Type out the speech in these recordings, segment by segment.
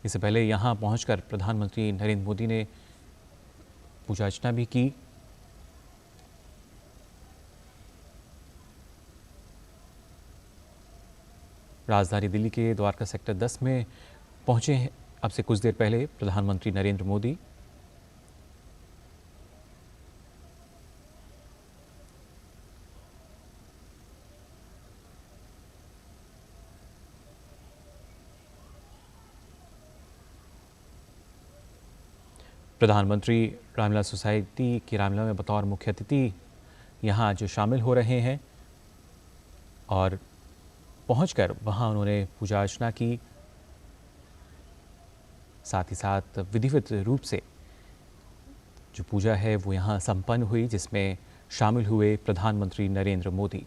इससे पहले यहां पहुंचकर प्रधानमंत्री नरेंद्र मोदी ने पूजा अर्चना भी की। राजधानी दिल्ली के द्वारका सेक्टर 10 में पहुंचे हैं अब से कुछ देर पहले प्रधानमंत्री नरेंद्र मोदी। प्रधानमंत्री रामलीला सोसाइटी की रामलीला में बतौर मुख्य अतिथि यहाँ आज शामिल हो रहे हैं और पहुंचकर वहां उन्होंने पूजा अर्चना की। साथ ही साथ विधिवत रूप से जो पूजा है वो यहाँ संपन्न हुई, जिसमें शामिल हुए प्रधानमंत्री नरेंद्र मोदी।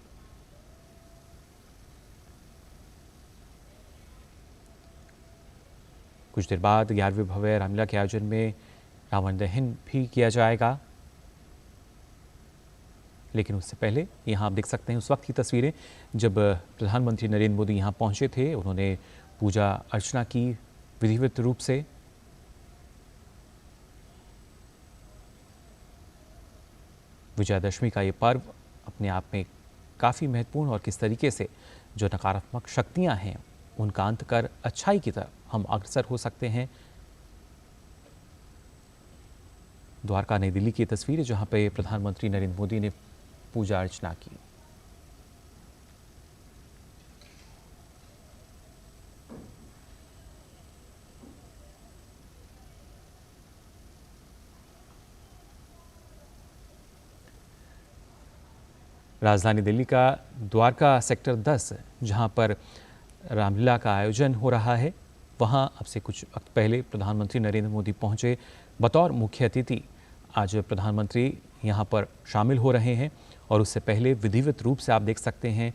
कुछ देर बाद 11वें भव्य रामलीला के आयोजन में रावण दहन भी किया जाएगा, लेकिन उससे पहले यहाँ आप देख सकते हैं उस वक्त की तस्वीरें जब प्रधानमंत्री नरेंद्र मोदी यहाँ पहुंचे थे। उन्होंने पूजा अर्चना की विधिवत रूप से। विजयादशमी का ये पर्व अपने आप में काफ़ी महत्वपूर्ण और किस तरीके से जो नकारात्मक शक्तियाँ हैं उनका अंत कर अच्छाई की तरफ हम अग्रसर हो सकते हैं। द्वारका नई दिल्ली की तस्वीर है जहाँ पे प्रधानमंत्री नरेंद्र मोदी ने पूजा अर्चना की। राजधानी दिल्ली का द्वारका सेक्टर 10 जहां पर रामलीला का आयोजन हो रहा है, वहां अब से कुछ वक्त पहले प्रधानमंत्री नरेंद्र मोदी पहुंचे बतौर मुख्य अतिथि। आज प्रधानमंत्री यहां पर शामिल हो रहे हैं और उससे पहले विधिवत रूप से आप देख सकते हैं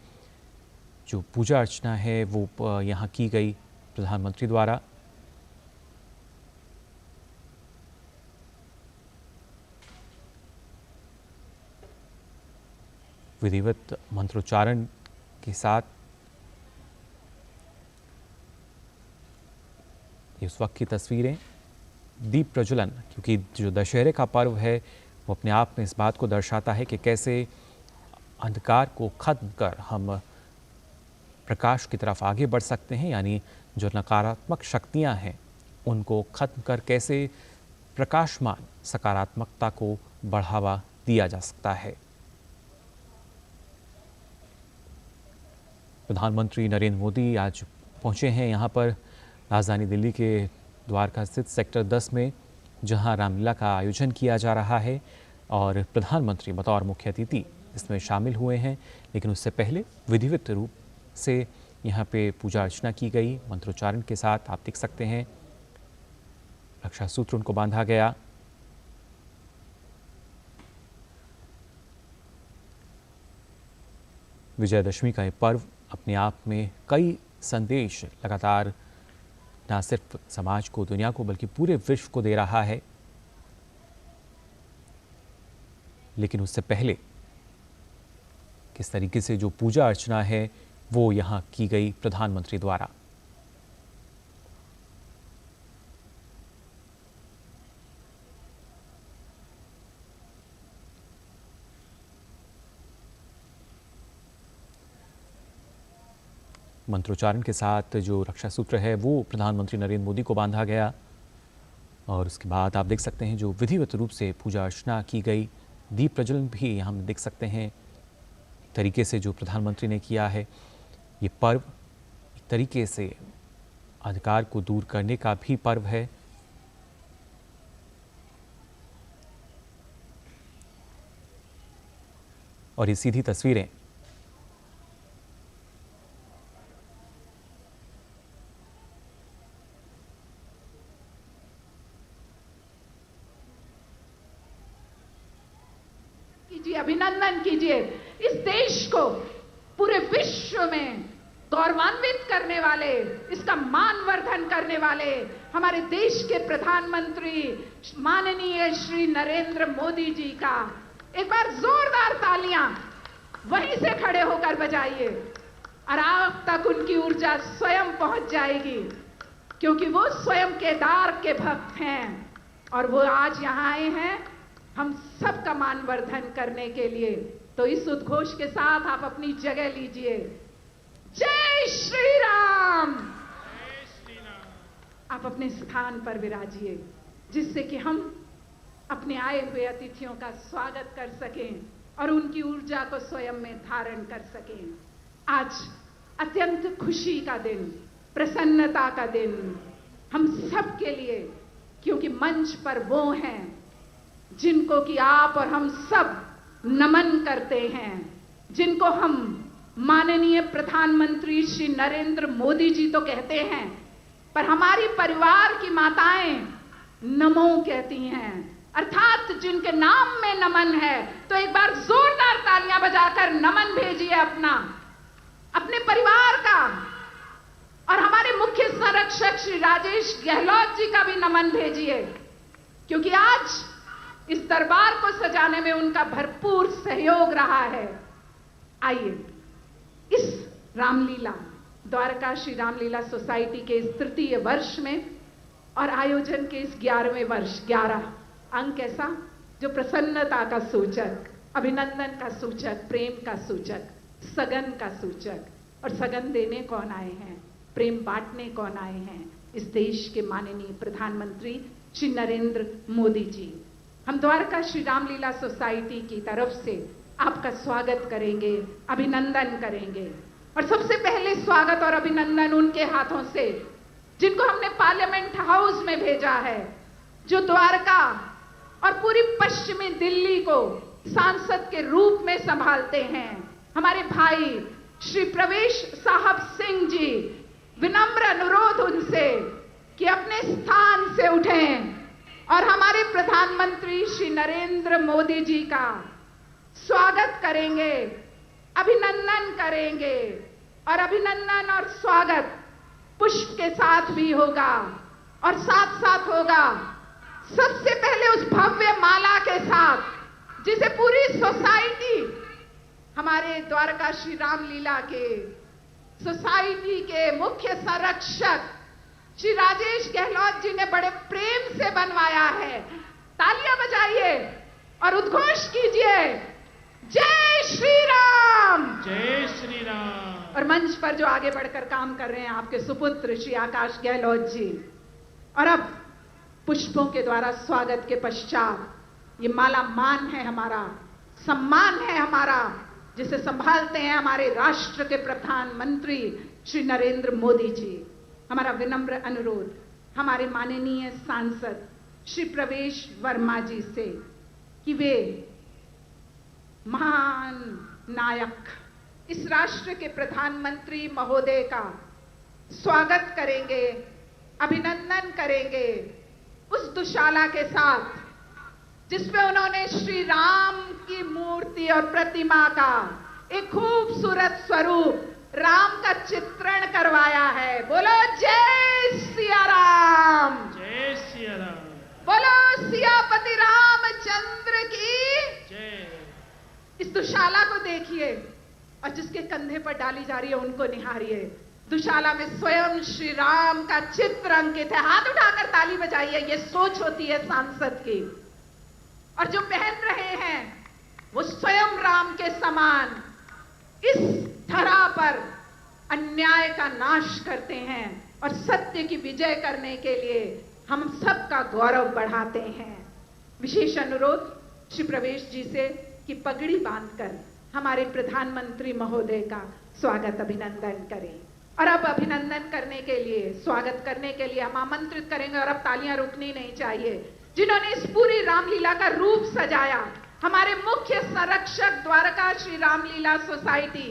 जो पूजा अर्चना है वो यहाँ की गई प्रधानमंत्री द्वारा। विधिवत मंत्रोच्चारण के साथ इस वक्त की तस्वीरें, दीप प्रज्वलन, क्योंकि जो दशहरे का पर्व है वो अपने आप में इस बात को दर्शाता है कि कैसे अंधकार को खत्म कर हम प्रकाश की तरफ आगे बढ़ सकते हैं, यानी जो नकारात्मक शक्तियां हैं उनको खत्म कर कैसे प्रकाशमान सकारात्मकता को बढ़ावा दिया जा सकता है। प्रधानमंत्री नरेंद्र मोदी आज पहुंचे हैं यहाँ पर राजधानी दिल्ली के द्वारका स्थित सेक्टर 10 में, जहां रामलीला का आयोजन किया जा रहा है और प्रधानमंत्री बतौर मुख्य अतिथि इसमें शामिल हुए हैं। लेकिन उससे पहले विधिवत रूप से यहाँ पे पूजा अर्चना की गई मंत्रोच्चारण के साथ। आप देख सकते हैं रक्षा सूत्र उनको बांधा गया। विजयादशमी का ये पर्व अपने आप में कई संदेश लगातार न सिर्फ समाज को, दुनिया को, बल्कि पूरे विश्व को दे रहा है। लेकिन उससे पहले किस तरीके से जो पूजा अर्चना है वो यहाँ की गई प्रधानमंत्री द्वारा। मंत्रोच्चारण के साथ जो रक्षा सूत्र है वो प्रधानमंत्री नरेंद्र मोदी को बांधा गया और उसके बाद आप देख सकते हैं जो विधिवत रूप से पूजा अर्चना की गई। दीप प्रज्वलन भी हम देख सकते हैं तरीके से जो प्रधानमंत्री ने किया है। ये पर्व एक तरीके से अंधकार को दूर करने का भी पर्व है। और ये सीधी तस्वीरें अभिनंदन कीजिए इस देश को पूरे विश्व में गौरवान्वित करने वाले, इसका मानवर्धन करने वाले हमारे देश के प्रधानमंत्री माननीय श्री नरेंद्र मोदी जी का एक बार जोरदार तालियां वहीं से खड़े होकर बजाइए और आप तक उनकी ऊर्जा स्वयं पहुंच जाएगी, क्योंकि वो स्वयं केदार के भक्त हैं और वो आज यहाँ आए हैं हम सबका मानवर्धन करने के लिए। तो इस उद्घोष के साथ आप अपनी जगह लीजिए। जय श्री राम। आप अपने स्थान पर विराजिए, जिससे कि हम अपने आए हुए अतिथियों का स्वागत कर सकें और उनकी ऊर्जा को स्वयं में धारण कर सकें। आज अत्यंत खुशी का दिन, प्रसन्नता का दिन हम सब के लिए, क्योंकि मंच पर वो हैं जिनको कि आप और हम सब नमन करते हैं, जिनको हम माननीय प्रधानमंत्री श्री नरेंद्र मोदी जी तो कहते हैं, पर हमारी परिवार की माताएं नमो कहती हैं, अर्थात जिनके नाम में नमन है। तो एक बार जोरदार तालियां बजाकर नमन भेजिए अपने परिवार का। और हमारे मुख्य संरक्षक श्री राजेश गहलोत जी का भी नमन भेजिए, क्योंकि आज इस दरबार को सजाने में उनका भरपूर सहयोग रहा है। आइए इस रामलीला, द्वारका श्री रामलीला सोसाइटी के इस तृतीय वर्ष में और आयोजन के इस 11वें वर्ष, 11 अंक ऐसा जो प्रसन्नता का सूचक, अभिनंदन का सूचक, प्रेम का सूचक, सगन का सूचक। और सगन देने कौन आए हैं, प्रेम बांटने कौन आए हैं? इस देश के माननीय प्रधानमंत्री श्री नरेंद्र मोदी जी। हम द्वारका श्री रामलीला सोसाइटी की तरफ से आपका स्वागत करेंगे, अभिनंदन करेंगे। और सबसे पहले स्वागत और अभिनंदन उनके हाथों से जिनको हमने पार्लियामेंट हाउस में भेजा है, जो द्वारका और पूरी पश्चिमी दिल्ली को सांसद के रूप में संभालते हैं, हमारे भाई श्री प्रवेश साहब सिंह जी। विनम्र अनुरोध उनसे कि अपने स्थान से उठें और हमारे प्रधानमंत्री श्री नरेंद्र मोदी जी का स्वागत करेंगे, अभिनंदन करेंगे। और अभिनंदन और स्वागत पुष्प के साथ भी होगा और साथ साथ होगा सबसे पहले उस भव्य माला के साथ जिसे पूरी सोसाइटी, हमारे द्वारका श्री रामलीला के सोसाइटी के मुख्य संरक्षक श्री राजेश गहलोत जी ने बड़े प्रेम से बनवाया है। तालियां बजाइए और उद्घोष कीजिए, जय श्री राम। जय श्री राम। और मंच पर जो आगे बढ़कर काम कर रहे हैं आपके सुपुत्र श्री आकाश गहलोत जी। और अब पुष्पों के द्वारा स्वागत के पश्चात ये माला मान है हमारा, सम्मान है हमारा, जिसे संभालते हैं हमारे राष्ट्र के प्रधानमंत्री श्री नरेंद्र मोदी जी। हमारा विनम्र अनुरोध हमारे माननीय सांसद श्री प्रवेश वर्मा जी से कि वे महान नायक, इस राष्ट्र के प्रधानमंत्री महोदय का स्वागत करेंगे, अभिनंदन करेंगे उस दुशाला के साथ जिसमें उन्होंने श्री राम की मूर्ति और प्रतिमा का एक खूबसूरत स्वरूप राम का चित्रण करवाया है। बोलो जय सिया राम। जय सिया राम। बोलो सियापति रामचंद्र की जय। इस दुशाला को देखिए और जिसके कंधे पर डाली जा रही है उनको निहारिए। दुशाला में स्वयं श्री राम का चित्र अंकित है। हाथ उठाकर ताली बजाइए, ये सोच होती है सांसद की। और जो पहन रहे हैं वो स्वयं राम के समान इस धरा पर अन्याय का नाश करते हैं और सत्य की विजय करने के लिए हम सबका गौरव बढ़ाते हैं। विशेष अनुरोध श्री प्रवेश जी से कि पगड़ी बांधकर हमारे प्रधानमंत्री महोदय का स्वागत अभिनंदन करें। और अब अभिनंदन करने के लिए, स्वागत करने के लिए हम आमंत्रित करेंगे, और अब तालियां रुकनी नहीं चाहिए, जिन्होंने इस पूरी रामलीला का रूप सजाया, हमारे मुख्य संरक्षक द्वारका श्री रामलीला सोसाइटी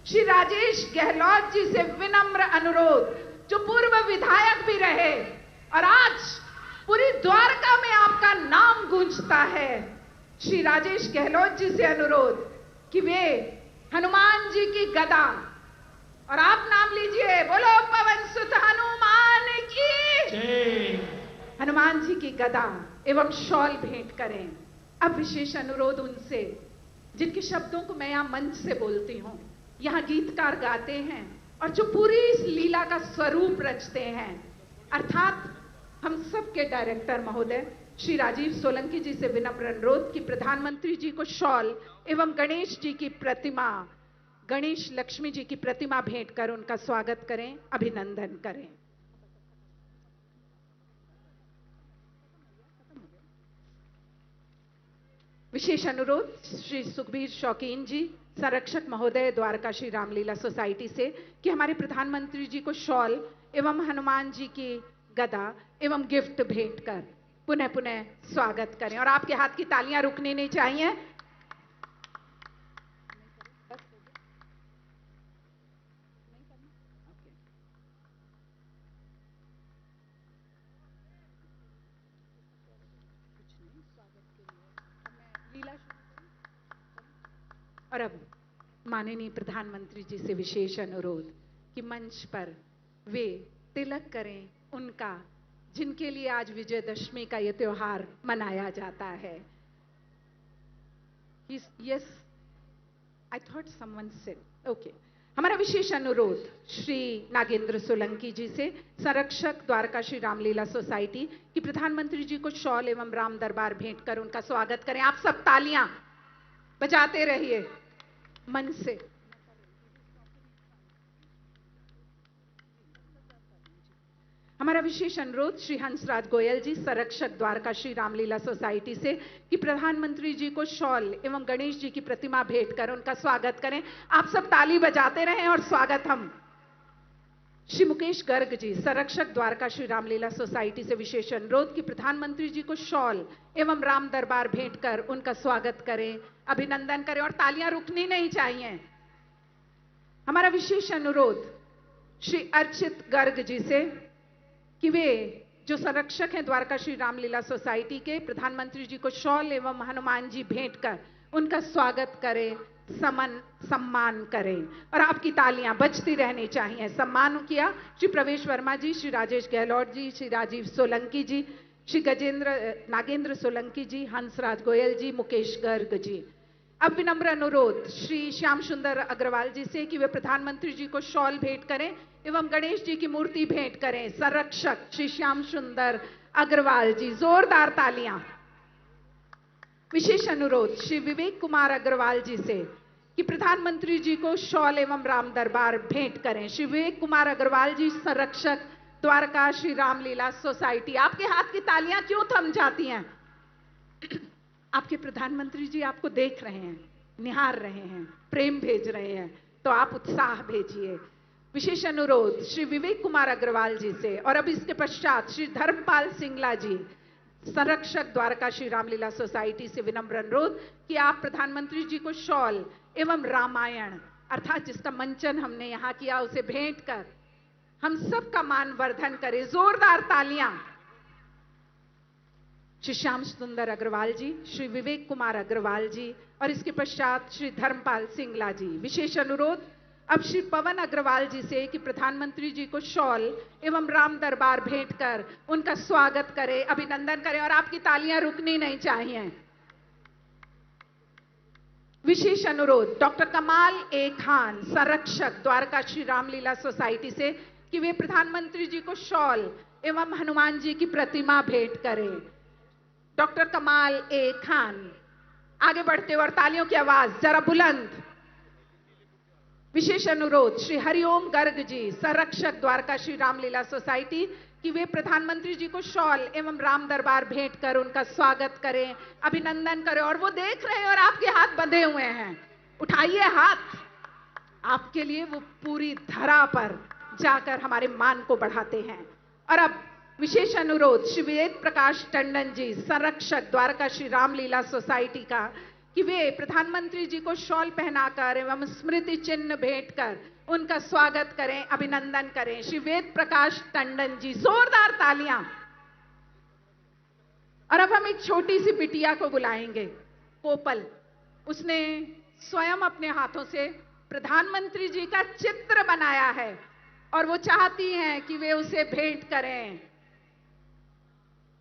श्री राजेश गहलोत जी से विनम्र अनुरोध, जो पूर्व विधायक भी रहे और आज पूरी द्वारका में आपका नाम गूंजता है। श्री राजेश गहलोत जी से अनुरोध कि वे हनुमान जी की गदा, और आप नाम लीजिए, बोलो पवन सुत हनुमान की जय। हनुमान जी की गदा एवं शॉल भेंट करें। अब विशेष अनुरोध उनसे जिनके शब्दों को मैं यहां मंच से बोलती हूं, यहां गीतकार गाते हैं और जो पूरी इस लीला का स्वरूप रचते हैं, अर्थात हम सबके डायरेक्टर महोदय श्री राजीव सोलंकी जी से विनम्र अनुरोध कि प्रधानमंत्री जी को शॉल एवं गणेश जी की प्रतिमा, गणेश लक्ष्मी जी की प्रतिमा भेंट कर उनका स्वागत करें, अभिनंदन करें। विशेष अनुरोध श्री सुखबीर शौकीन जी, संरक्षक महोदय, द्वारका श्री रामलीला सोसाइटी से कि हमारे प्रधानमंत्री जी को शॉल एवं हनुमान जी की गदा एवं गिफ्ट भेंट कर पुनः पुनः स्वागत करें। और आपके हाथ की तालियां रुकनी नहीं चाहिए। और अब माननीय प्रधानमंत्री जी से विशेष अनुरोध कि मंच पर वे तिलक करें उनका जिनके लिए आज विजयदशमी का यह त्योहार मनाया जाता है। Yes, I thought someone said okay. हमारा विशेष अनुरोध श्री नागेंद्र सोलंकी जी से, संरक्षक द्वारका श्री रामलीला सोसाइटी, कि प्रधानमंत्री जी को शॉल एवं राम दरबार भेंट कर उनका स्वागत करें। आप सब तालियां बजाते रहिए मन से। हमारा विशेष अनुरोध श्री हंसराज गोयल जी, संरक्षक द्वारका श्री रामलीला सोसाइटी से, कि प्रधानमंत्री जी को शॉल एवं गणेश जी की प्रतिमा भेंट कर उनका स्वागत करें। आप सब ताली बजाते रहें और स्वागत हम। श्री मुकेश गर्ग जी, संरक्षक द्वारका श्री रामलीला सोसाइटी से विशेष अनुरोध कि प्रधानमंत्री जी को शॉल एवं राम दरबार भेंट कर उनका स्वागत करें, अभिनंदन करें और तालियां रुकनी नहीं चाहिए। हमारा विशेष अनुरोध श्री अर्चित गर्ग जी से कि वे जो संरक्षक हैं द्वारका श्री रामलीला सोसाइटी के, प्रधानमंत्री जी को शॉल एवं हनुमान जी भेंट कर उनका स्वागत करें, सम्मान करें और आपकी तालियां बजती रहनी चाहिए। सम्मान किया श्री प्रवेश वर्मा जी, श्री राजेश गहलोत जी, श्री राजीव सोलंकी जी, श्री नागेंद्र सोलंकी जी, हंसराज गोयल जी, मुकेश गर्ग जी। अब विनम्र अनुरोध श्री श्याम सुंदर अग्रवाल जी से कि वे प्रधानमंत्री जी को शॉल भेंट करें एवं गणेश जी की मूर्ति भेंट करें। संरक्षक श्री श्याम सुंदर अग्रवाल जी, जोरदार तालियां। विशेष अनुरोध श्री विवेक कुमार अग्रवाल जी से कि प्रधानमंत्री जी को शॉल एवं राम दरबार भेंट करें। श्री विवेक कुमार अग्रवाल जी, संरक्षक द्वारका श्री रामलीला सोसाइटी। आपके हाथ की तालियां क्यों थम जाती हैं? आपके प्रधानमंत्री जी आपको देख रहे हैं, निहार रहे हैं, प्रेम भेज रहे हैं, तो आप उत्साह भेजिए। विशेष अनुरोध श्री विवेक कुमार अग्रवाल जी से। और अब इसके पश्चात श्री धर्मपाल सिंगला जी, संरक्षक द्वारका श्री रामलीला सोसाइटी से विनम्र अनुरोध कि आप प्रधानमंत्री जी को शॉल एवं रामायण अर्थात जिसका मंचन हमने यहां किया उसे भेंट कर हम सबका मान वर्धन करें। जोरदार तालियां। श्री श्याम सुंदर अग्रवाल जी, श्री विवेक कुमार अग्रवाल जी और इसके पश्चात श्री धर्मपाल सिंगला जी। विशेष अनुरोध अब श्री पवन अग्रवाल जी से कि प्रधानमंत्री जी को शॉल एवं राम दरबार भेंट कर उनका स्वागत करें, अभिनंदन करें और आपकी तालियां रुकनी नहीं चाहिए। विशेष अनुरोध डॉक्टर कमाल ए खान, संरक्षक द्वारका श्री रामलीला सोसाइटी से कि वे प्रधानमंत्री जी को शॉल एवं हनुमान जी की प्रतिमा भेंट करें। डॉक्टर कमाल ए खान, आगे बढ़ते और तालियों की आवाज जरा बुलंद। विशेष अनुरोध श्री हरिओम गर्ग जी, संरक्षक द्वारका श्री रामलीला सोसाइटी कि वे प्रधानमंत्री जी को शॉल एवं राम दरबार भेंट कर उनका स्वागत करें, अभिनंदन करें। और वो देख रहे हैं और आपके हाथ बंधे हुए हैं, उठाइए हाथ। आपके लिए वो पूरी धरा पर जाकर हमारे मान को बढ़ाते हैं। और अब विशेष अनुरोध श्री वेद प्रकाश टंडन जी, संरक्षक द्वारका श्री रामलीला सोसाइटी का कि वे प्रधानमंत्री जी को शॉल पहनाकर एवं स्मृति चिन्ह भेंट कर उनका स्वागत करें, अभिनंदन करें। श्री वेद प्रकाश टंडन जी, जोरदार तालियां। और अब हम एक छोटी सी बिटिया को बुलाएंगे, कोपल। उसने स्वयं अपने हाथों से प्रधानमंत्री जी का चित्र बनाया है और वो चाहती हैं कि वे उसे भेंट करें।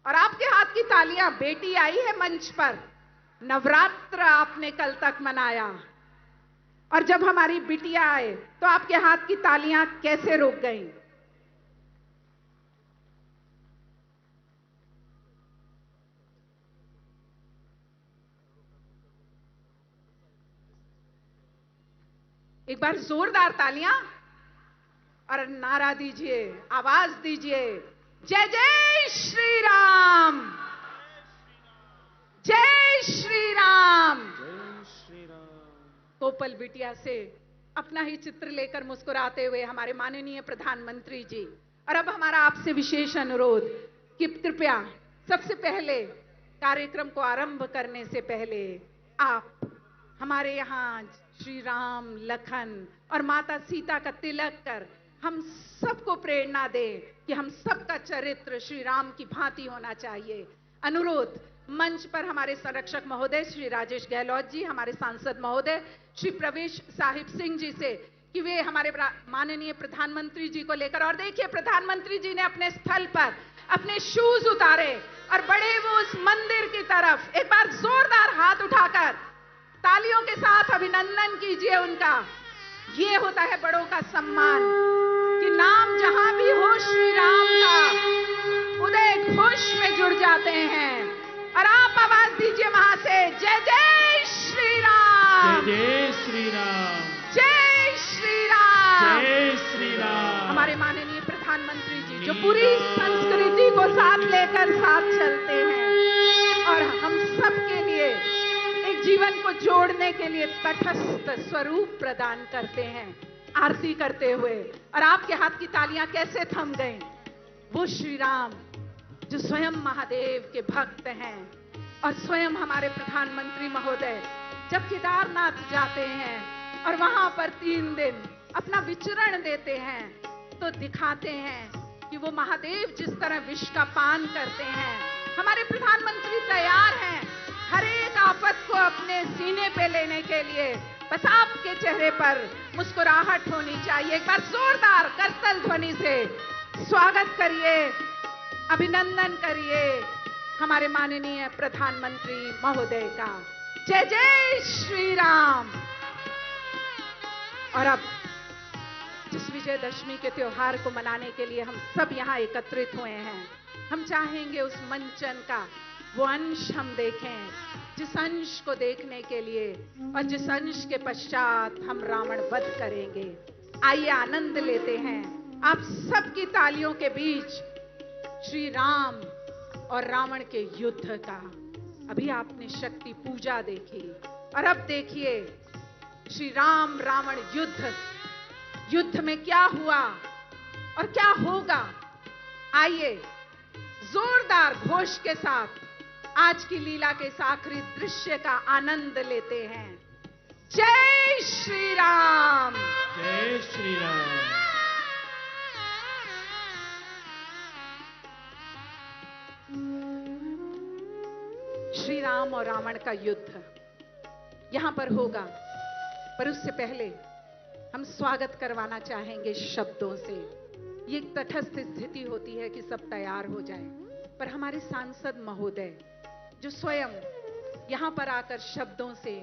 और आपके हाथ की तालियां। बेटी आई है मंच पर, नवरात्र आपने कल तक मनाया और जब हमारी बिटिया आए तो आपके हाथ की तालियां कैसे रुक गईं? एक बार जोरदार तालियां और नारा दीजिए, आवाज दीजिए, जय जय श्री राम, जय श्री राम। कोपल बिटिया से अपना ही चित्र लेकर मुस्कुराते हुए हमारे माननीय प्रधानमंत्री जी। और अब हमारा आपसे विशेष अनुरोध कि कृपया सबसे पहले कार्यक्रम को आरंभ करने से पहले आप हमारे यहाँ श्री राम, लखन और माता सीता का तिलक कर हम सबको प्रेरणा दें कि हम सबका चरित्र श्री राम की भांति होना चाहिए। अनुरोध मंच पर हमारे संरक्षक महोदय श्री राजेश गहलोत जी, हमारे सांसद महोदय श्री प्रवेश साहिब सिंह जी से कि वे हमारे माननीय प्रधानमंत्री जी को लेकर, और देखिए प्रधानमंत्री जी ने अपने स्थल पर अपने शूज उतारे और बड़े वो उस मंदिर की तरफ। एक बार जोरदार हाथ उठाकर तालियों के साथ अभिनंदन कीजिए उनका। ये होता है बड़ों का सम्मान कि नाम जहां भी हो श्री राम का, उदय घोष में जुड़ जाते हैं। और आप आवाज दीजिए वहां से, जय जय श्री राम, जय जय श्री राम, जय श्री राम, जय श्री राम। हमारे माननीय प्रधानमंत्री जी जो पूरी संस्कृति को साथ लेकर साथ चलते हैं और हम सबके लिए एक जीवन को जोड़ने के लिए तटस्थ स्वरूप प्रदान करते हैं आरती करते हुए। और आपके हाथ की तालियां कैसे थम गई। वो श्री राम जो स्वयं महादेव के भक्त हैं और स्वयं हमारे प्रधानमंत्री महोदय जब केदारनाथ जाते हैं और वहां पर 3 दिन अपना विचरण देते हैं तो दिखाते हैं कि वो महादेव जिस तरह विष का पान करते हैं, हमारे प्रधानमंत्री तैयार हैं हर एक आफत को अपने सीने पे लेने के लिए। बस आपके चेहरे पर मुस्कुराहट होनी चाहिए। एक बार जोरदार करतल ध्वनि से स्वागत करिए, अभिनंदन करिए हमारे माननीय प्रधानमंत्री महोदय का। जय जय श्री राम। और अब जिस विजयदशमी के त्योहार को मनाने के लिए हम सब यहाँ एकत्रित हुए हैं, हम चाहेंगे उस मंचन का वो अंश हम देखें जिस अंश को देखने के लिए और जिस अंश के पश्चात हम रावण वध करेंगे। आइए आनंद लेते हैं आप सबकी तालियों के बीच श्री राम और रावण के युद्ध का। अभी आपने शक्ति पूजा देखी और अब देखिए श्री राम रावण युद्ध। युद्ध में क्या हुआ और क्या होगा, आइए जोरदार घोष के साथ आज की लीला के इस आखिरी दृश्य का आनंद लेते हैं। जय श्री राम, जय श्री राम। श्री राम और रावण का युद्ध यहां पर होगा, पर उससे पहले हम स्वागत करवाना चाहेंगे शब्दों से। ये एक तटस्थ स्थिति होती है कि सब तैयार हो जाएं, पर हमारे सांसद महोदय जो स्वयं यहां पर आकर शब्दों से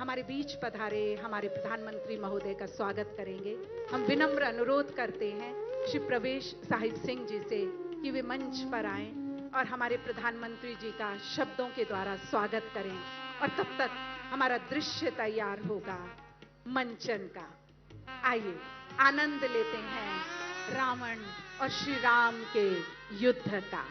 हमारे बीच पधारे हमारे प्रधानमंत्री महोदय का स्वागत करेंगे। हम विनम्र अनुरोध करते हैं श्री प्रवेश साहिब सिंह जी से कि वे मंच पर आएं और हमारे प्रधानमंत्री जी का शब्दों के द्वारा स्वागत करें। और तब तक हमारा दृश्य तैयार होगा मंचन का। आइए आनंद लेते हैं रावण और श्री राम के युद्ध का।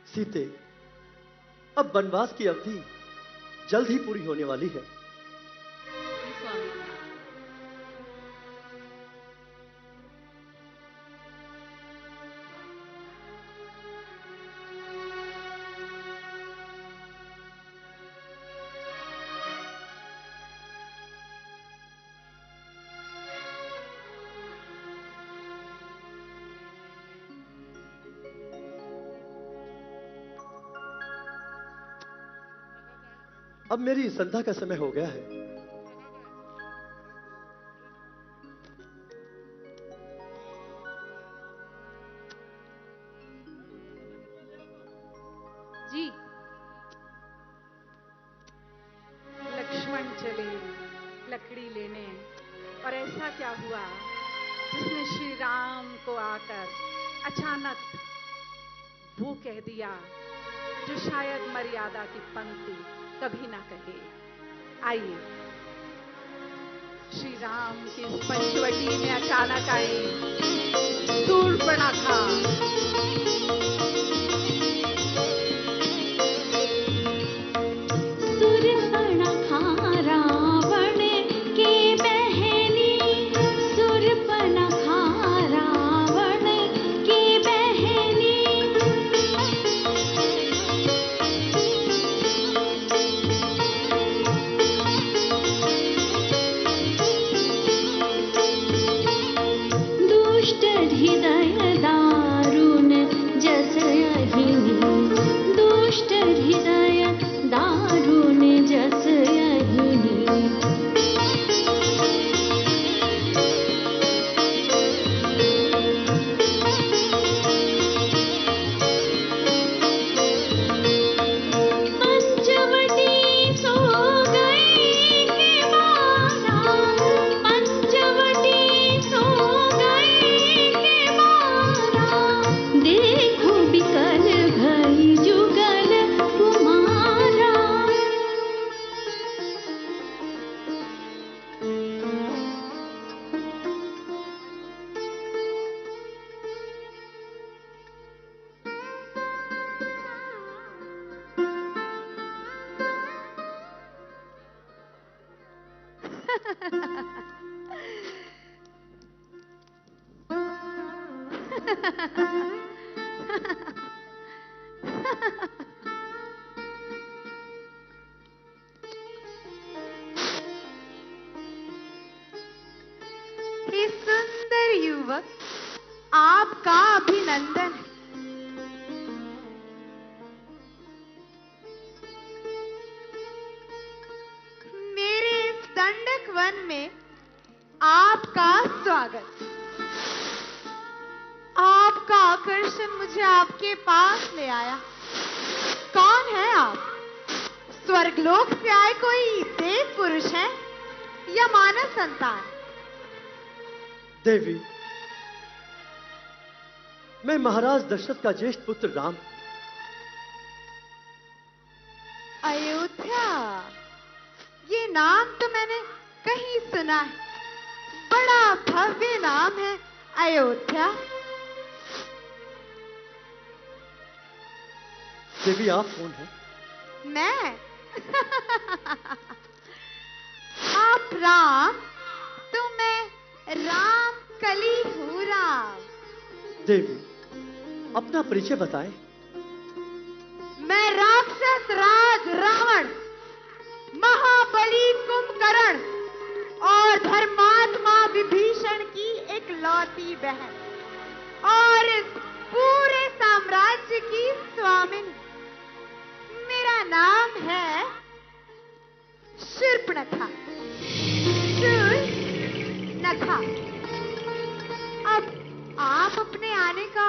सीते, अब वनवास की अवधि जल्द ही पूरी होने वाली है। अब मेरी संध्या का समय हो गया है। जी। लक्ष्मण चले लकड़ी लेने, और ऐसा क्या हुआ जिसने श्री राम को आकर अचानक वो कह दिया जो शायद मर्यादा की पंक्ति कभी ना कहे। आइए, श्री राम की इस पंचवटी में अचानक आए शूर्पणखा। हे सुंदर युवक, आपका अभिनंदन। मेरे इस दंडक वन में आपका स्वागत। आपका आकर्षण मुझे आपके पास ले आया। कौन है आप? स्वर्गलोक से आए कोई देव पुरुष है या मानव संतान? देवी, मैं महाराज दशरथ का ज्येष्ठ पुत्र राम। अयोध्या, ये नाम तो मैंने कहीं सुना है। बड़ा भव्य नाम है अयोध्या। देवी, आप कौन हैं? मैं आप राम, तो मैं राम कली हूँ राम। देवी, अपना परिचय बताएं। मैं राक्षस राज रावण, महाबली कुंभकर्ण और धर्मात्मा विभीषण की एक लौती बहन, और इस पूरे साम्राज्य की स्वामिनी। मेरा नाम है शूर्पणखा। शूर्पणखा। अब आप अपने आने का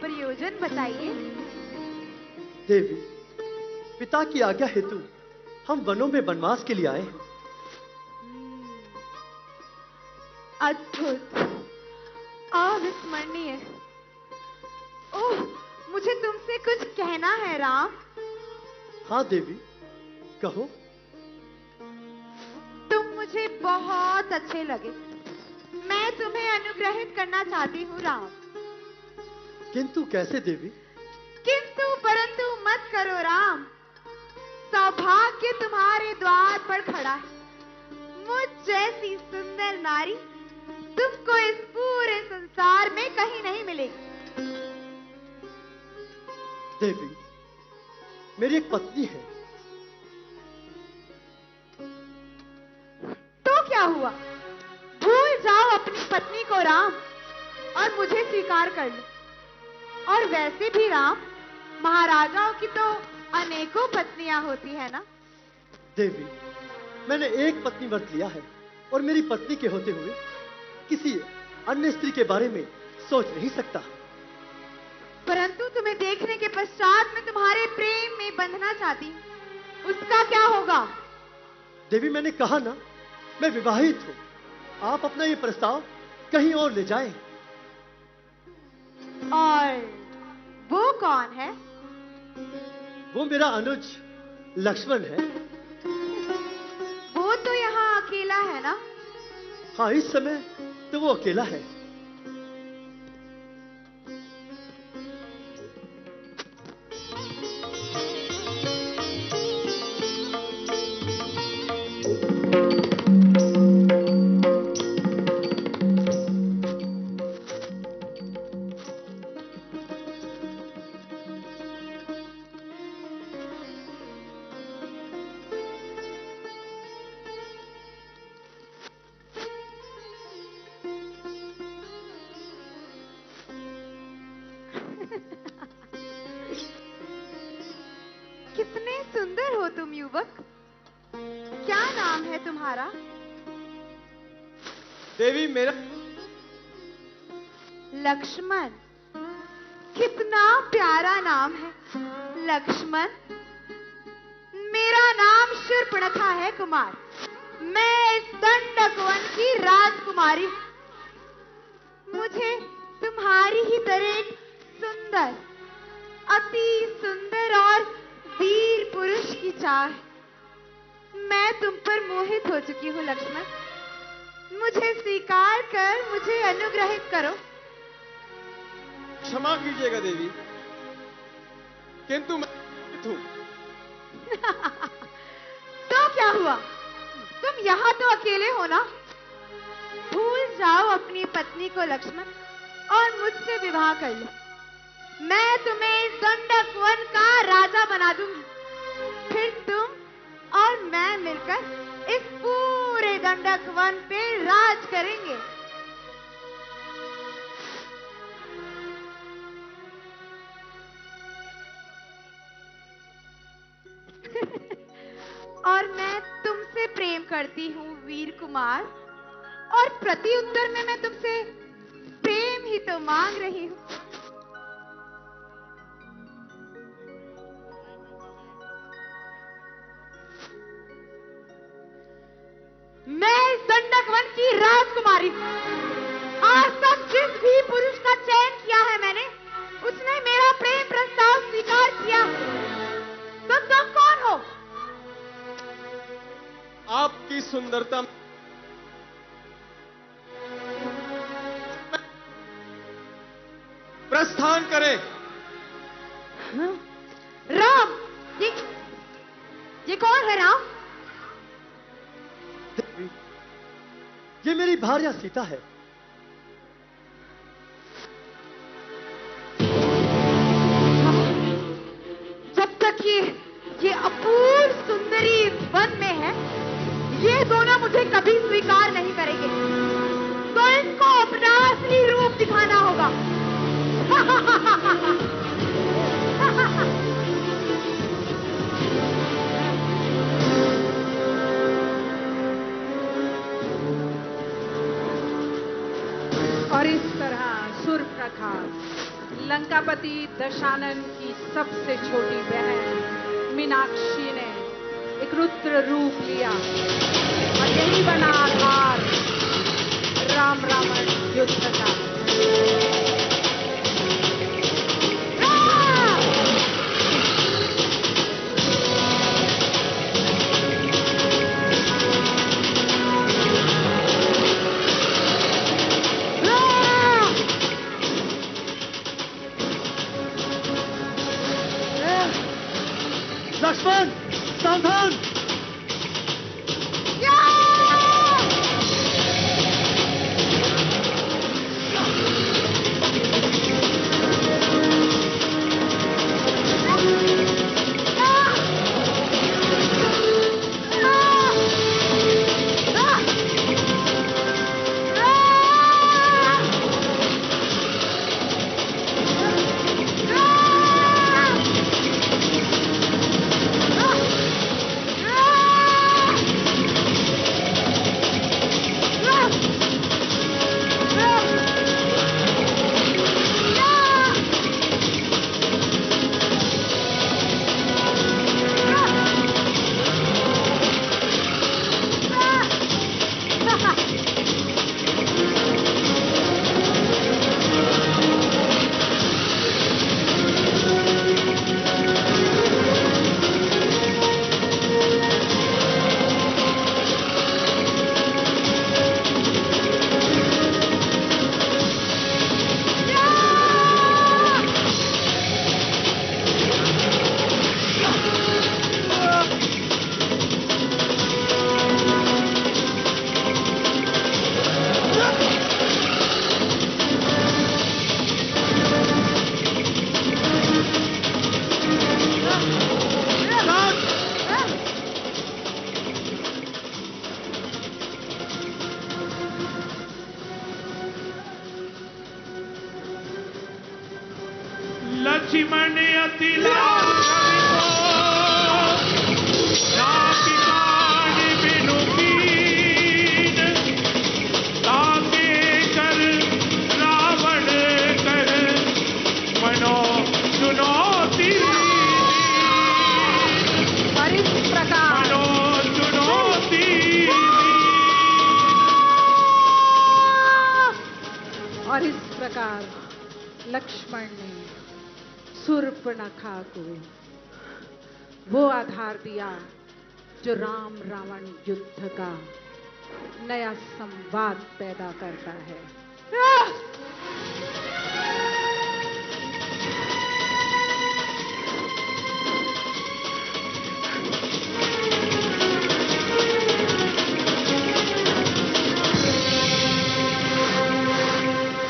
प्रयोजन बताइए। देवी, पिता की आज्ञा हेतु हम वनों में वनवास के लिए आए हैं। अद्भुत, अविस्मरणीय। ओह, मुझे तुमसे कुछ कहना है राम। हाँ देवी, कहो। तुम मुझे बहुत अच्छे लगे। मैं तुम्हें अनुग्रहित करना चाहती हूँ राम। किंतु कैसे देवी? किंतु परंतु मत करो राम। सौभाग्य तुम्हारे द्वार पर खड़ा है। मुझ जैसी सुंदर नारी तुमको इस पूरे संसार में कहीं नहीं मिलेगी। देवी, मेरी एक पत्नी है। तो क्या हुआ? भूल जाओ अपनी पत्नी को राम, और मुझे स्वीकार कर लो। और वैसे भी राम, महाराजाओं की तो अनेकों पत्नियां होती है ना। देवी, मैंने एक पत्नी व्रत लिया है, और मेरी पत्नी के होते हुए किसी अन्य स्त्री के बारे में सोच नहीं सकता। परंतु तुम्हें देखने के पश्चात मैं तुम्हारे प्रेम करना चाहती हूँ, उसका क्या होगा? देवी, मैंने कहा ना, मैं विवाहित हूं। आप अपना ये प्रस्ताव कहीं और ले जाएं। और वो कौन है? वो मेरा अनुज लक्ष्मण है। वो तो यहाँ अकेला है ना? हाँ, इस समय तो वो अकेला है। कितने सुंदर हो तुम युवक। क्या नाम है तुम्हारा? देवी, मेरा लक्ष्मण। कितना प्यारा नाम है, लक्ष्मण। मेरा नाम शूर्पणखा है कुमार। मैं इस दंडक वन की राजकुमारी हूं। मुझे तुम्हारी ही तरह एक सुंदर, अति सुंदर और वीर पुरुष की चाह है। मैं तुम पर मोहित हो चुकी हूँ लक्ष्मण। मुझे स्वीकार कर, मुझे अनुग्रहित करो। क्षमा कीजिएगा देवी, किंतु मैं हूं। तो क्या हुआ? तुम यहाँ तो अकेले हो ना? भूल जाओ अपनी पत्नी को लक्ष्मण और मुझसे विवाह कर लो। मैं तुम्हें इस दंडक वन का राजा बना दूंगी। फिर तुम और मैं मिलकर इस पूरे दंडक वन पे राज करेंगे। और मैं तुमसे प्रेम करती हूँ वीर कुमार, और प्रति उत्तर में मैं तुमसे प्रेम ही तो मांग रही हूँ। मैं इस दंडक वन की राजकुमारी हूँ। आज तक जिस भी पुरुष का चयन किया है मैंने, उसने मेरा प्रेम प्रस्ताव स्वीकार किया। तो तुम कौन हो? आपकी सुंदरता प्रस्थान करें। राम, ये कौन है राम? देवी, ये मेरी भार्या सीता है। जब तक ये अपूर्व सुंदरी वन में है, ये दोनों मुझे कभी स्वीकार नहीं करेंगे। तो इनको अपना असली रूप दिखाना होगा। और इस तरह शूर्पणखा लंकापति दशानन की सबसे छोटी बहन मीनाक्षी ने एक रुद्र रूप लिया, और यही बना आधार राम रावण युद्ध का। लक्ष्मण, सावधान! लक्ष्मण अति लाघव नाकि कान बिनु कीन, ताके कर रावण कर मनो चुनौती, और इस प्रकार मनो चुनौती। और इस प्रकार लक्ष्मण ने शूर्पणखा को वो आधार दिया जो राम रावण युद्ध का नया संवाद पैदा करता है।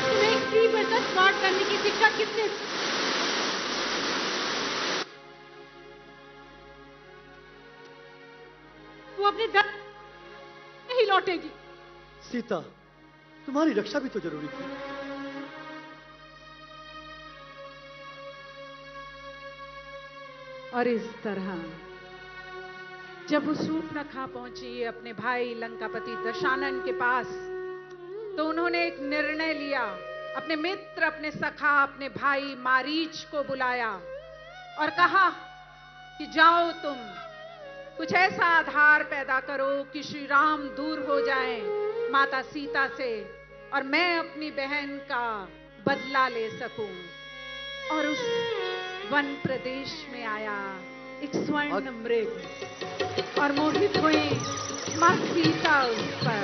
तुम्हें एक स्त्री पर स्मार्ट करने की शिक्षा किसने? वो अपने दर नहीं लौटेगी। सीता, तुम्हारी रक्षा भी तो जरूरी थी। और इस तरह जब वो शूर्पणखा पहुंची अपने भाई लंकापति दशानन के पास, तो उन्होंने एक निर्णय लिया। अपने मित्र, अपने सखा, अपने भाई मारीच को बुलाया और कहा कि जाओ तुम कुछ ऐसा आधार पैदा करो कि श्री राम दूर हो जाएं माता सीता से और मैं अपनी बहन का बदला ले सकूं। और उस वन प्रदेश में आया एक स्वर्ण मृग और मोहित हुई मां सीता उस पर।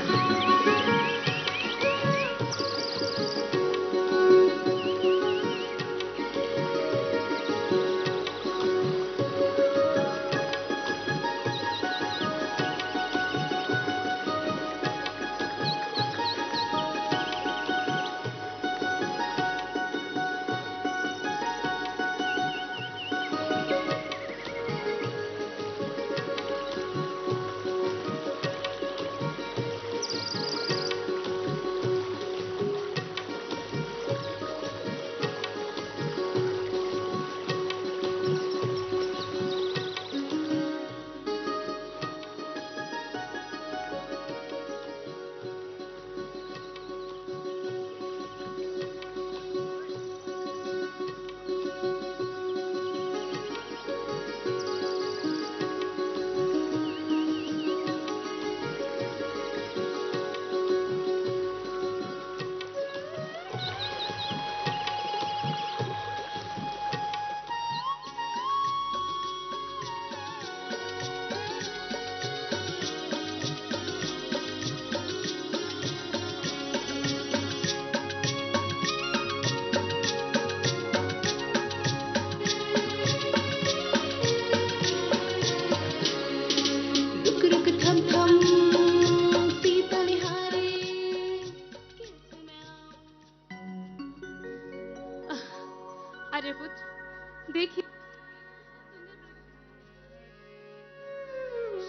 आर्यपुत्र, देखिए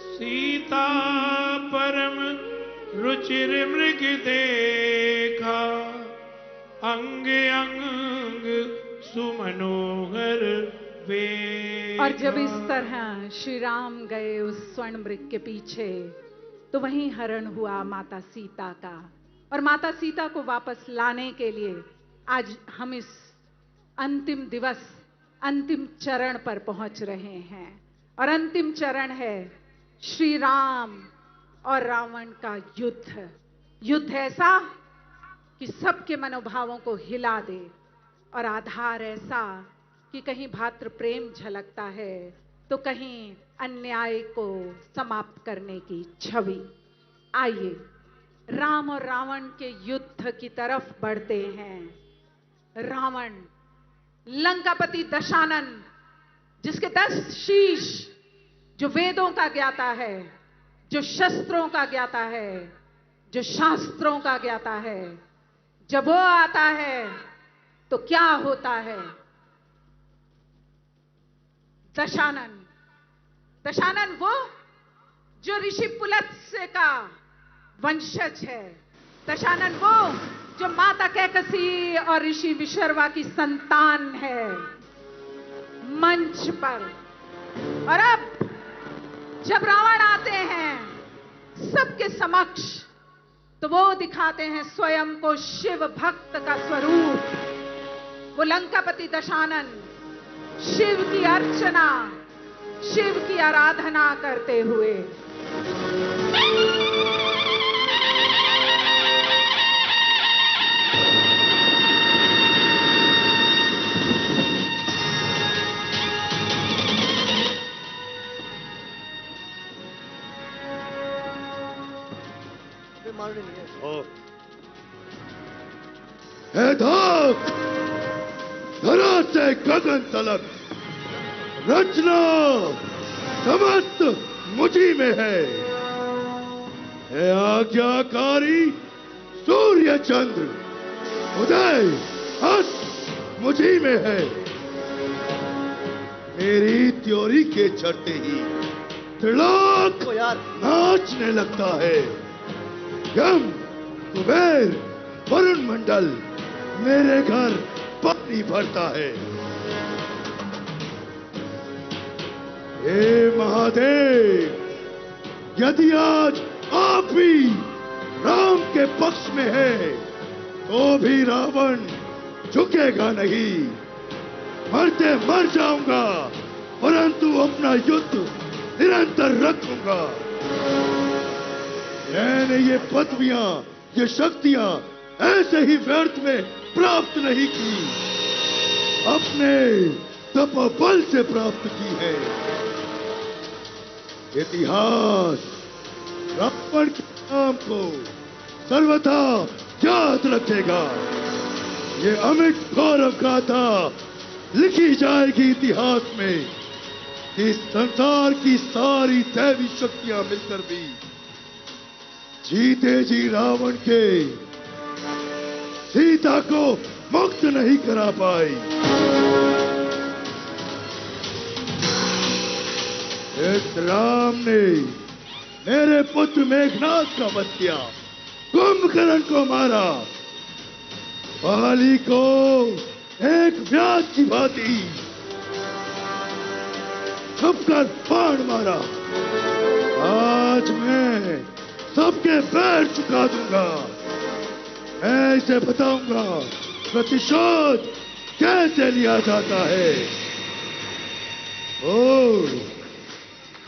सीता परम रुचिर मृग देखा, अंग अंग सुमनोहर वे। और जब इस तरह श्री राम गए उस स्वर्ण मृग के पीछे, तो वहीं हरण हुआ माता सीता का। और माता सीता को वापस लाने के लिए आज हम इस अंतिम दिवस, अंतिम चरण पर पहुंच रहे हैं। और अंतिम चरण है श्री राम और रावण का युद्ध। युद्ध ऐसा कि सबके मनोभावों को हिला दे, और आधार ऐसा कि कहीं भातृ प्रेम झलकता है तो कहीं अन्याय को समाप्त करने की छवि। आइए राम और रावण के युद्ध की तरफ बढ़ते हैं। रावण लंकापति दशानन, जिसके 10 शीश, जो वेदों का ज्ञाता है, जो शस्त्रों का ज्ञाता है, जो शास्त्रों का ज्ञाता है, जब वो आता है तो क्या होता है? दशानन। दशानन वो जो ऋषि पुलत्स्य का वंशज है। दशानन वो जो माता कैकसी और ऋषि विशर्वा की संतान है। मंच पर और अब जब रावण आते हैं सबके समक्ष तो वो दिखाते हैं स्वयं को शिव भक्त का स्वरूप। वो लंकापति दशानन शिव की अर्चना, शिव की आराधना करते हुए। हे धाक, धरा से गगन तलक रचना समस्त मुझी में है। हे आज्ञाकारी सूर्य चंद्र उदय अस्त मुझी में है। मेरी त्योरी के चढ़ते ही त्रिलोक नाचने लगता है। यम कुबेर वरुण मंडल मेरे घर पानी भरता है। हे महादेव, यदि आज आप भी राम के पक्ष में है तो भी रावण झुकेगा नहीं। मरते मर जाऊंगा परंतु अपना युद्ध निरंतर रखूंगा। मैंने ये पदवियां, ये शक्तियां ऐसे ही व्यर्थ में प्राप्त नहीं की, अपने तपोबल से प्राप्त की है। इतिहास रावण के नाम को सर्वथा याद रखेगा। ये अमिट गौरव गाथा लिखी जाएगी इतिहास में कि संसार की सारी दैवी शक्तियां मिलकर भी जीते जी रावण के सीता को मुक्त नहीं करा पाई। इस राम ने मेरे पुत्र मेघनाथ का वध किया, कुंभकर्ण को मारा, बाली को एक व्याध की भांति छुपकर बाण मारा। आज मैं सबके पैर चुका दूंगा। मैं इसे बताऊंगा प्रतिशोध कैसे लिया जाता है। ओ,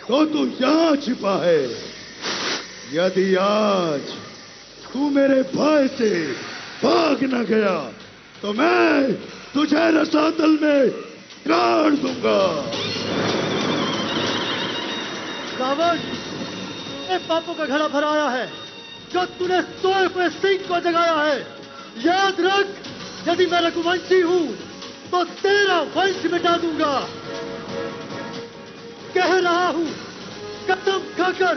तो तू यहां छिपा है। यदि आज तू मेरे भय से भाग न गया तो मैं तुझे रसातल में गाड़ दूंगा। रावण, पापों का घड़ा भराया है जो तूने सोए हुए सिंह को जगाया है। याद रख, यदि मैं रघुवंशी हूं तो तेरा वंश मिटा दूंगा। कह रहा हूं, कसम खाकर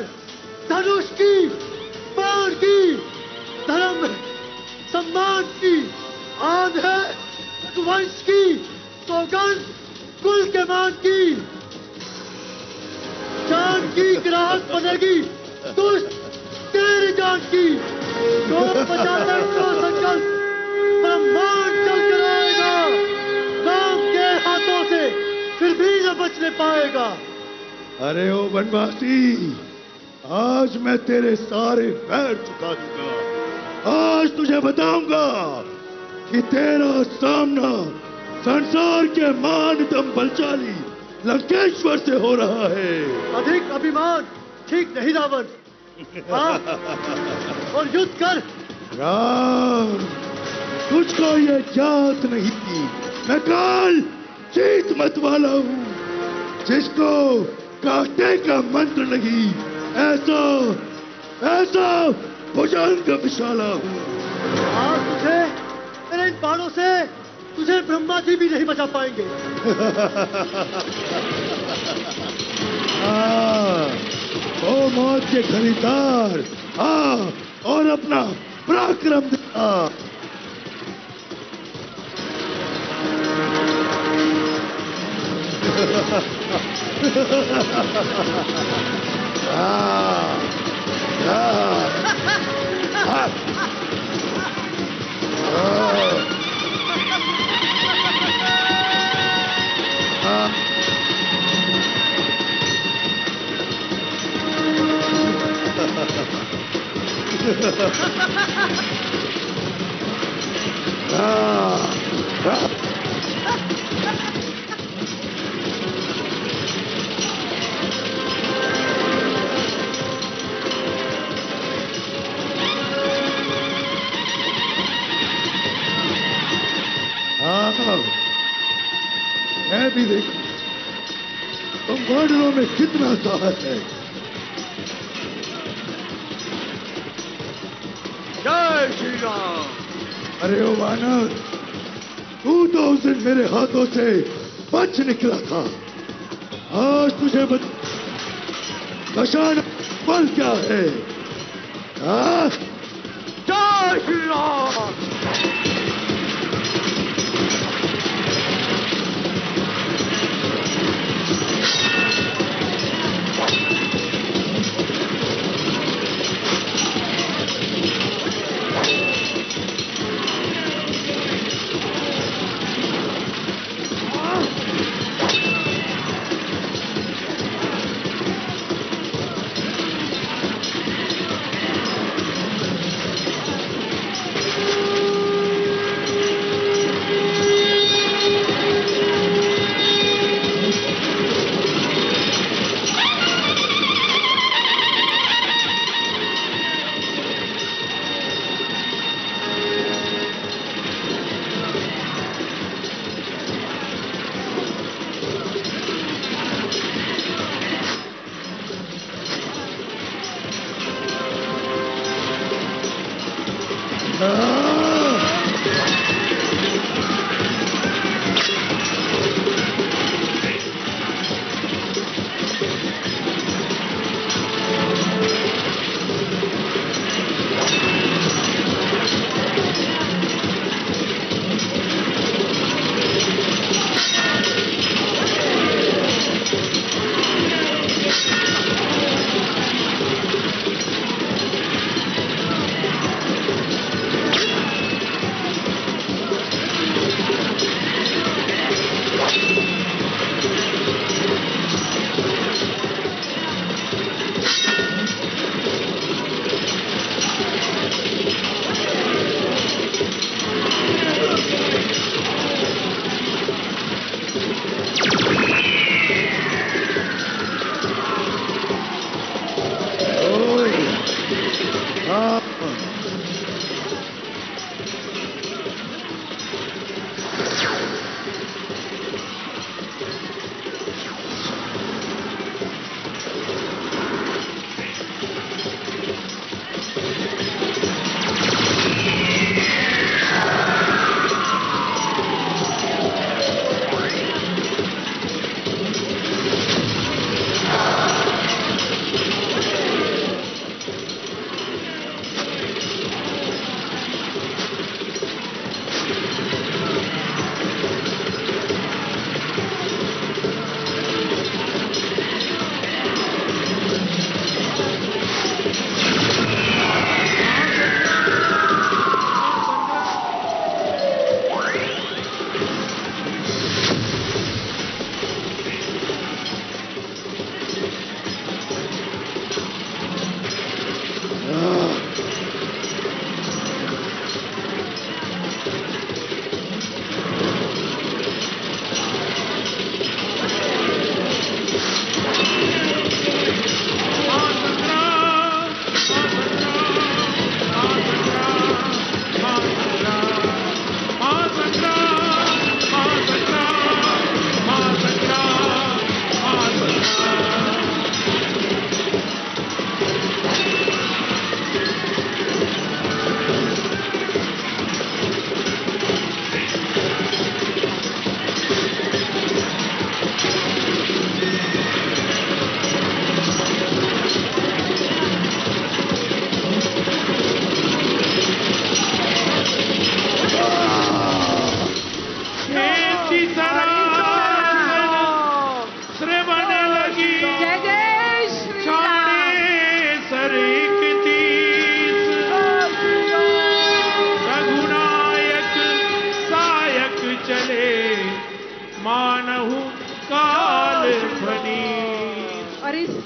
धनुष की, बाण की, धर्म सम्मान की, आन है रघुवंश की, सौगंध कुल के मान की। जान की गिराहट बनेगी दुष्ट तेरी जान की। जो बचाता तो संकल्प ब्रह्मांड चल कर आएगा। राम के हाथों से फिर भी न बचने पाएगा। अरे ओ वनवासी, आज मैं तेरे सारे पैर चुका दूंगा। आज तुझे बताऊंगा कि तेरा सामना संसार के मानतम बलशाली लंकेश्वर से हो रहा है। अधिक अभिमान ठीक नहीं रावण। हाँ, और युद्ध कर। राम, तुझको ये याद नहीं थी, मैं काल चीत मत वाला हूँ, जिसको काटे का मंत्र नहीं, ऐसा भुजंग विशाला हूँ। आज तुझे मेरे इन बाणों से तुझे ब्रह्मा जी भी नहीं बचा पाएंगे। ओ मौत के खरीदार, और अपना पराक्रम दिखा। मैं भी देखूं तुम बॉर्डरों में कितना साहस है। जय श्री राम। अरे ओ वानर, तू तो उस दिन मेरे हाथों से बच निकला था। आज तुझे दशान फल क्या है? हाँ? जय श्री राम।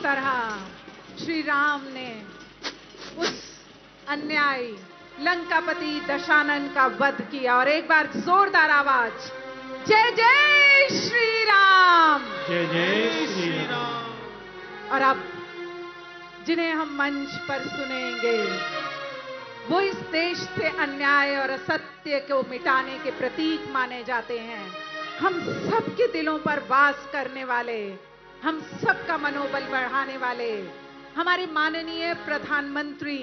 तरह श्री राम ने उस अन्यायी लंकापति दशानन का वध किया। और एक बार जोरदार आवाज, जय जय श्री राम। जय जय श्री राम। और अब जिन्हें हम मंच पर सुनेंगे वो इस देश से अन्याय और असत्य को मिटाने के प्रतीक माने जाते हैं। हम सबके दिलों पर वास करने वाले, हम सबका मनोबल बढ़ाने वाले हमारे माननीय प्रधानमंत्री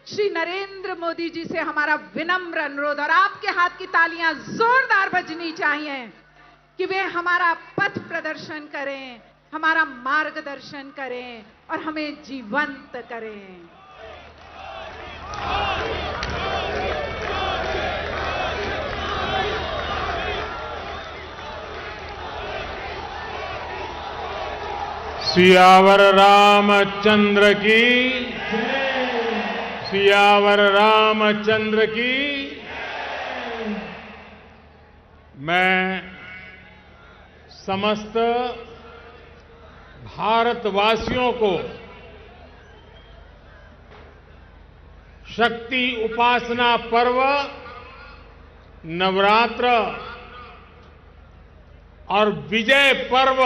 श्री नरेंद्र मोदी जी से हमारा विनम्र अनुरोध, और आपके हाथ की तालियां जोरदार बजनी चाहिए कि वे हमारा पथ प्रदर्शन करें, हमारा मार्गदर्शन करें और हमें जीवंत करें। सियावर रामचंद्र की, सियावर रामचंद्र की। मैं समस्त भारतवासियों को शक्ति उपासना पर्व नवरात्र और विजय पर्व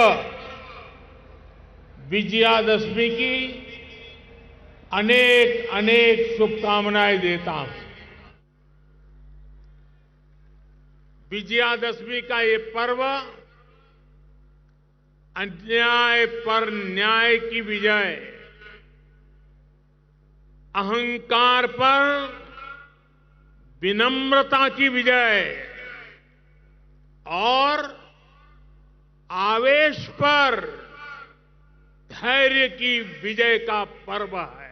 विजयादशमी की अनेक अनेक शुभकामनाएं देता हूं। विजयादशमी का ये पर्व अन्याय पर न्याय की विजय, अहंकार पर विनम्रता की विजय और आवेश पर धैर्य की विजय का पर्व है।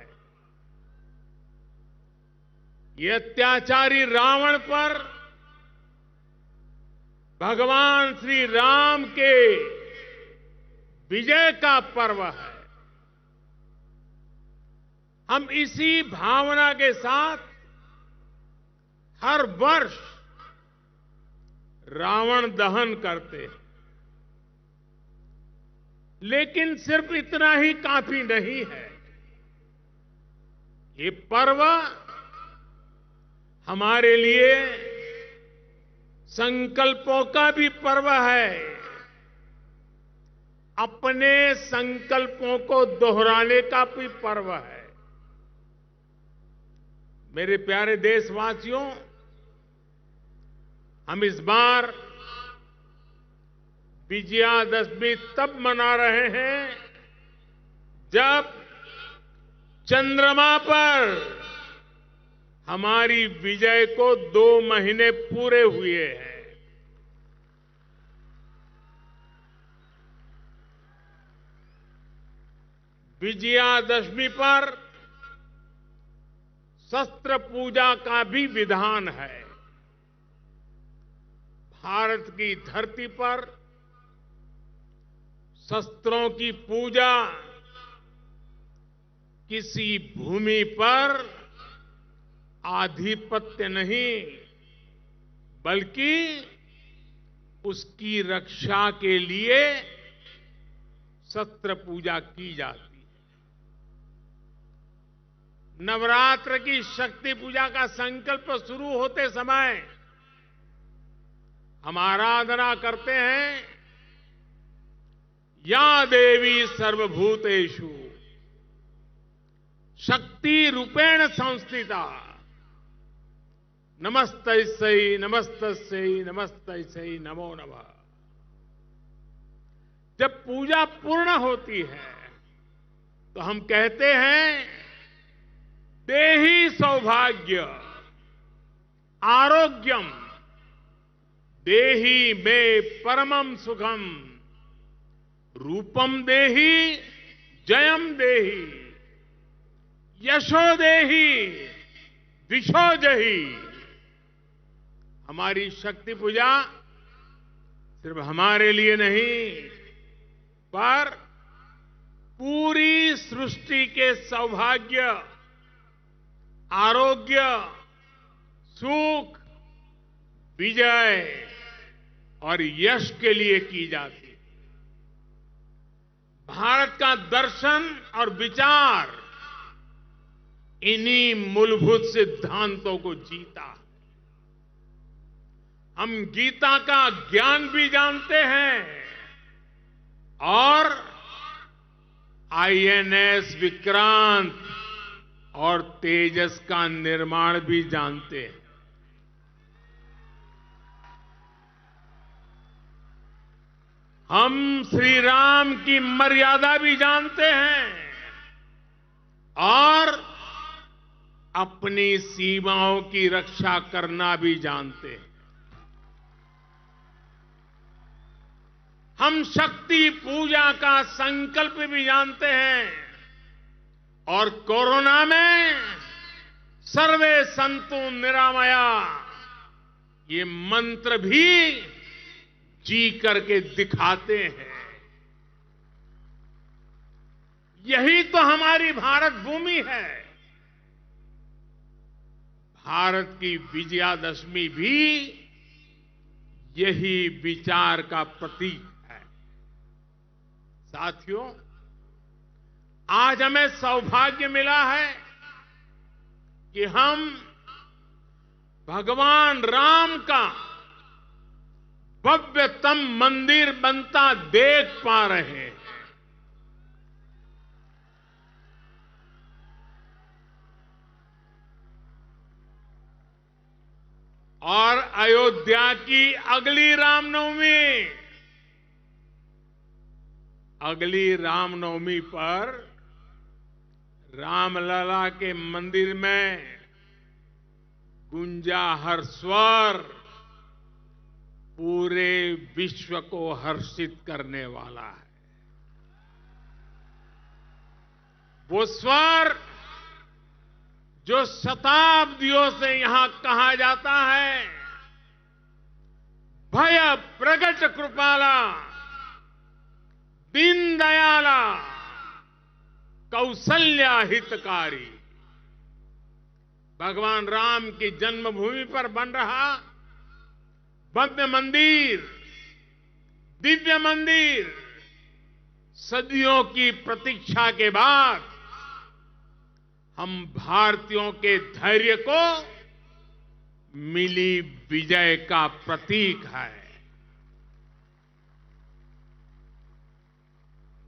ये अत्याचारी रावण पर भगवान श्री राम के विजय का पर्व है। हम इसी भावना के साथ हर वर्ष रावण दहन करते हैं, लेकिन सिर्फ इतना ही काफी नहीं है। ये पर्व हमारे लिए संकल्पों का भी पर्व है। अपने संकल्पों को दोहराने का भी पर्व है। मेरे प्यारे देशवासियों, हम इस बार विजयादशमी तब मना रहे हैं जब चंद्रमा पर हमारी विजय को 2 महीने पूरे हुए हैं। विजयादशमी पर शस्त्र पूजा का भी विधान है। भारत की धरती पर शस्त्रों की पूजा किसी भूमि पर आधिपत्य नहीं, बल्कि उसकी रक्षा के लिए शस्त्र पूजा की जाती है। नवरात्र की शक्ति पूजा का संकल्प शुरू होते समय हम आराधना करते हैं, या देवी सर्वभूतेषु शक्ति रूपेण संस्थिता नमस्तस्यै नमस्तस्यै नमस्तस्यै नमो नमः। जब पूजा पूर्ण होती है तो हम कहते हैं, देहि सौभाग्य आरोग्यम देहि मे परमम सुखम रूपम देहि जयम देहि यशो देहि विशो जहि। हमारी शक्ति पूजा सिर्फ हमारे लिए नहीं, पर पूरी सृष्टि के सौभाग्य, आरोग्य, सुख, विजय और यश के लिए की जाती है। भारत का दर्शन और विचार इन्हीं मूलभूत सिद्धांतों को जीता। हम गीता का ज्ञान भी जानते हैं और आईएनएस विक्रांत और तेजस का निर्माण भी जानते हैं। हम श्री राम की मर्यादा भी जानते हैं और अपनी सीमाओं की रक्षा करना भी जानते हैं। हम शक्ति पूजा का संकल्प भी जानते हैं और कोरोना में सर्वे संतु निरामया ये मंत्र भी जी करके दिखाते हैं। यही तो हमारी भारत भूमि है। भारत की विजयादशमी भी यही विचार का प्रतीक है। साथियों, आज हमें सौभाग्य मिला है कि हम भगवान राम का भव्यतम मंदिर बनता देख पा रहे हैं। और अयोध्या की अगली रामनवमी पर रामलला के मंदिर में गूंजा हर स्वर पूरे विश्व को हर्षित करने वाला है। वो स्वर जो शताब्दियों से यहां कहा जाता है, भय प्रगट कृपाला दीन दयाला कौशल्या हितकारी। भगवान राम की जन्मभूमि पर बन रहा भव्य मंदिर, दिव्य मंदिर, सदियों की प्रतीक्षा के बाद हम भारतीयों के धैर्य को मिली विजय का प्रतीक है।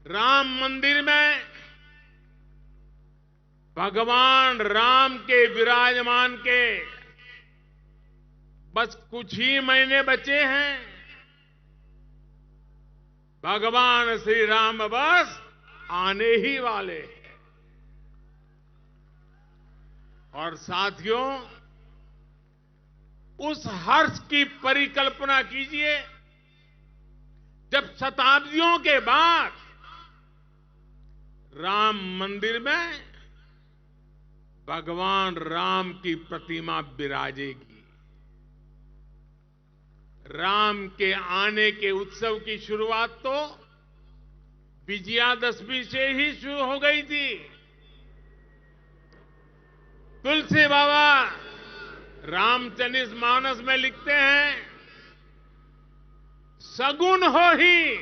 राम मंदिर में भगवान राम के विराजमान के बस कुछ ही महीने बचे हैं। भगवान श्री राम बस आने ही वाले हैं। और साथियों, उस हर्ष की परिकल्पना कीजिए जब शताब्दियों के बाद राम मंदिर में भगवान राम की प्रतिमा विराजेगी। राम के आने के उत्सव की शुरुआत तो विजयादशमी से ही शुरू हो गई थी। तुलसी बाबा रामचरित मानस में लिखते हैं, सगुन हो ही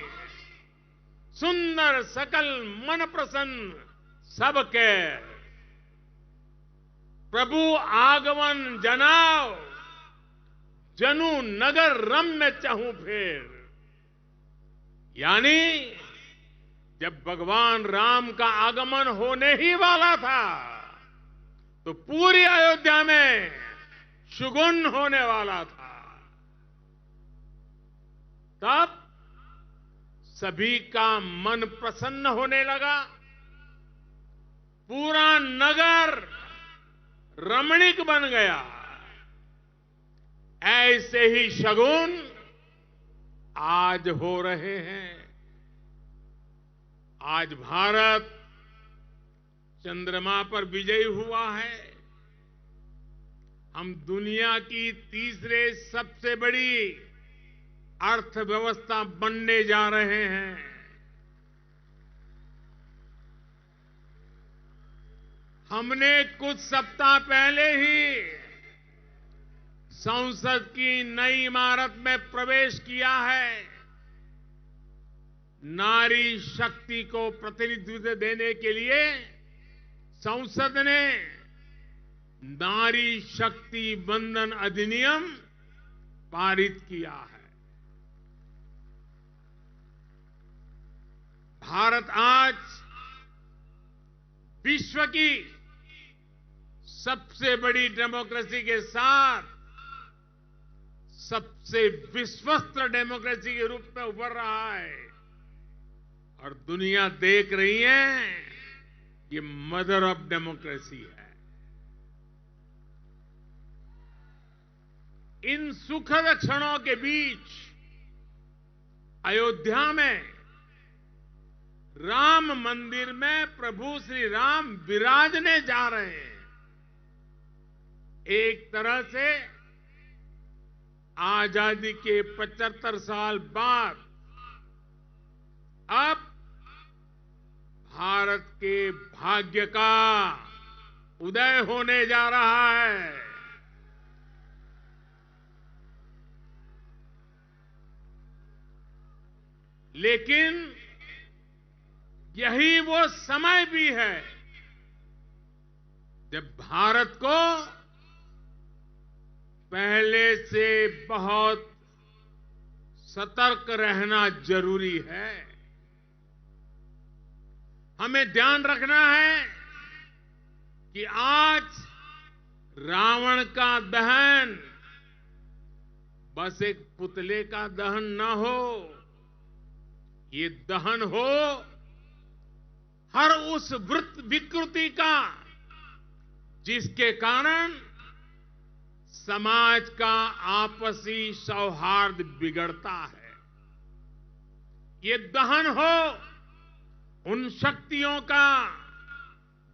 सुंदर सकल मन प्रसन्न सबके, प्रभु आगमन जनाओ जनु नगर रम्य चाहूं फेर। यानी जब भगवान राम का आगमन होने ही वाला था तो पूरी अयोध्या में शुगुन होने वाला था। तब सभी का मन प्रसन्न होने लगा। पूरा नगर रमणीक बन गया। ऐसे ही शगुन आज हो रहे हैं। आज भारत चंद्रमा पर विजयी हुआ है। हम दुनिया की तीसरे सबसे बड़ी अर्थव्यवस्था बनने जा रहे हैं। हमने कुछ सप्ताह पहले ही संसद की नई इमारत में प्रवेश किया है। नारी शक्ति को प्रतिनिधित्व देने के लिए संसद ने नारी शक्ति वंदन अधिनियम पारित किया है। भारत आज विश्व की सबसे बड़ी डेमोक्रेसी के साथ सबसे विश्वस्त डेमोक्रेसी के रूप में उभर रहा है और दुनिया देख रही है ये मदर ऑफ डेमोक्रेसी है। इन सुखद क्षणों के बीच अयोध्या में राम मंदिर में प्रभु श्री राम विराजने जा रहे हैं। एक तरह से आजादी के 75 साल बाद अब भारत के भाग्य का उदय होने जा रहा है। लेकिन यही वो समय भी है जब भारत को पहले से बहुत सतर्क रहना जरूरी है। हमें ध्यान रखना है कि आज रावण का दहन बस एक पुतले का दहन न हो, ये दहन हो हर उस विकृति का जिसके कारण समाज का आपसी सौहार्द बिगड़ता है। ये दहन हो उन शक्तियों का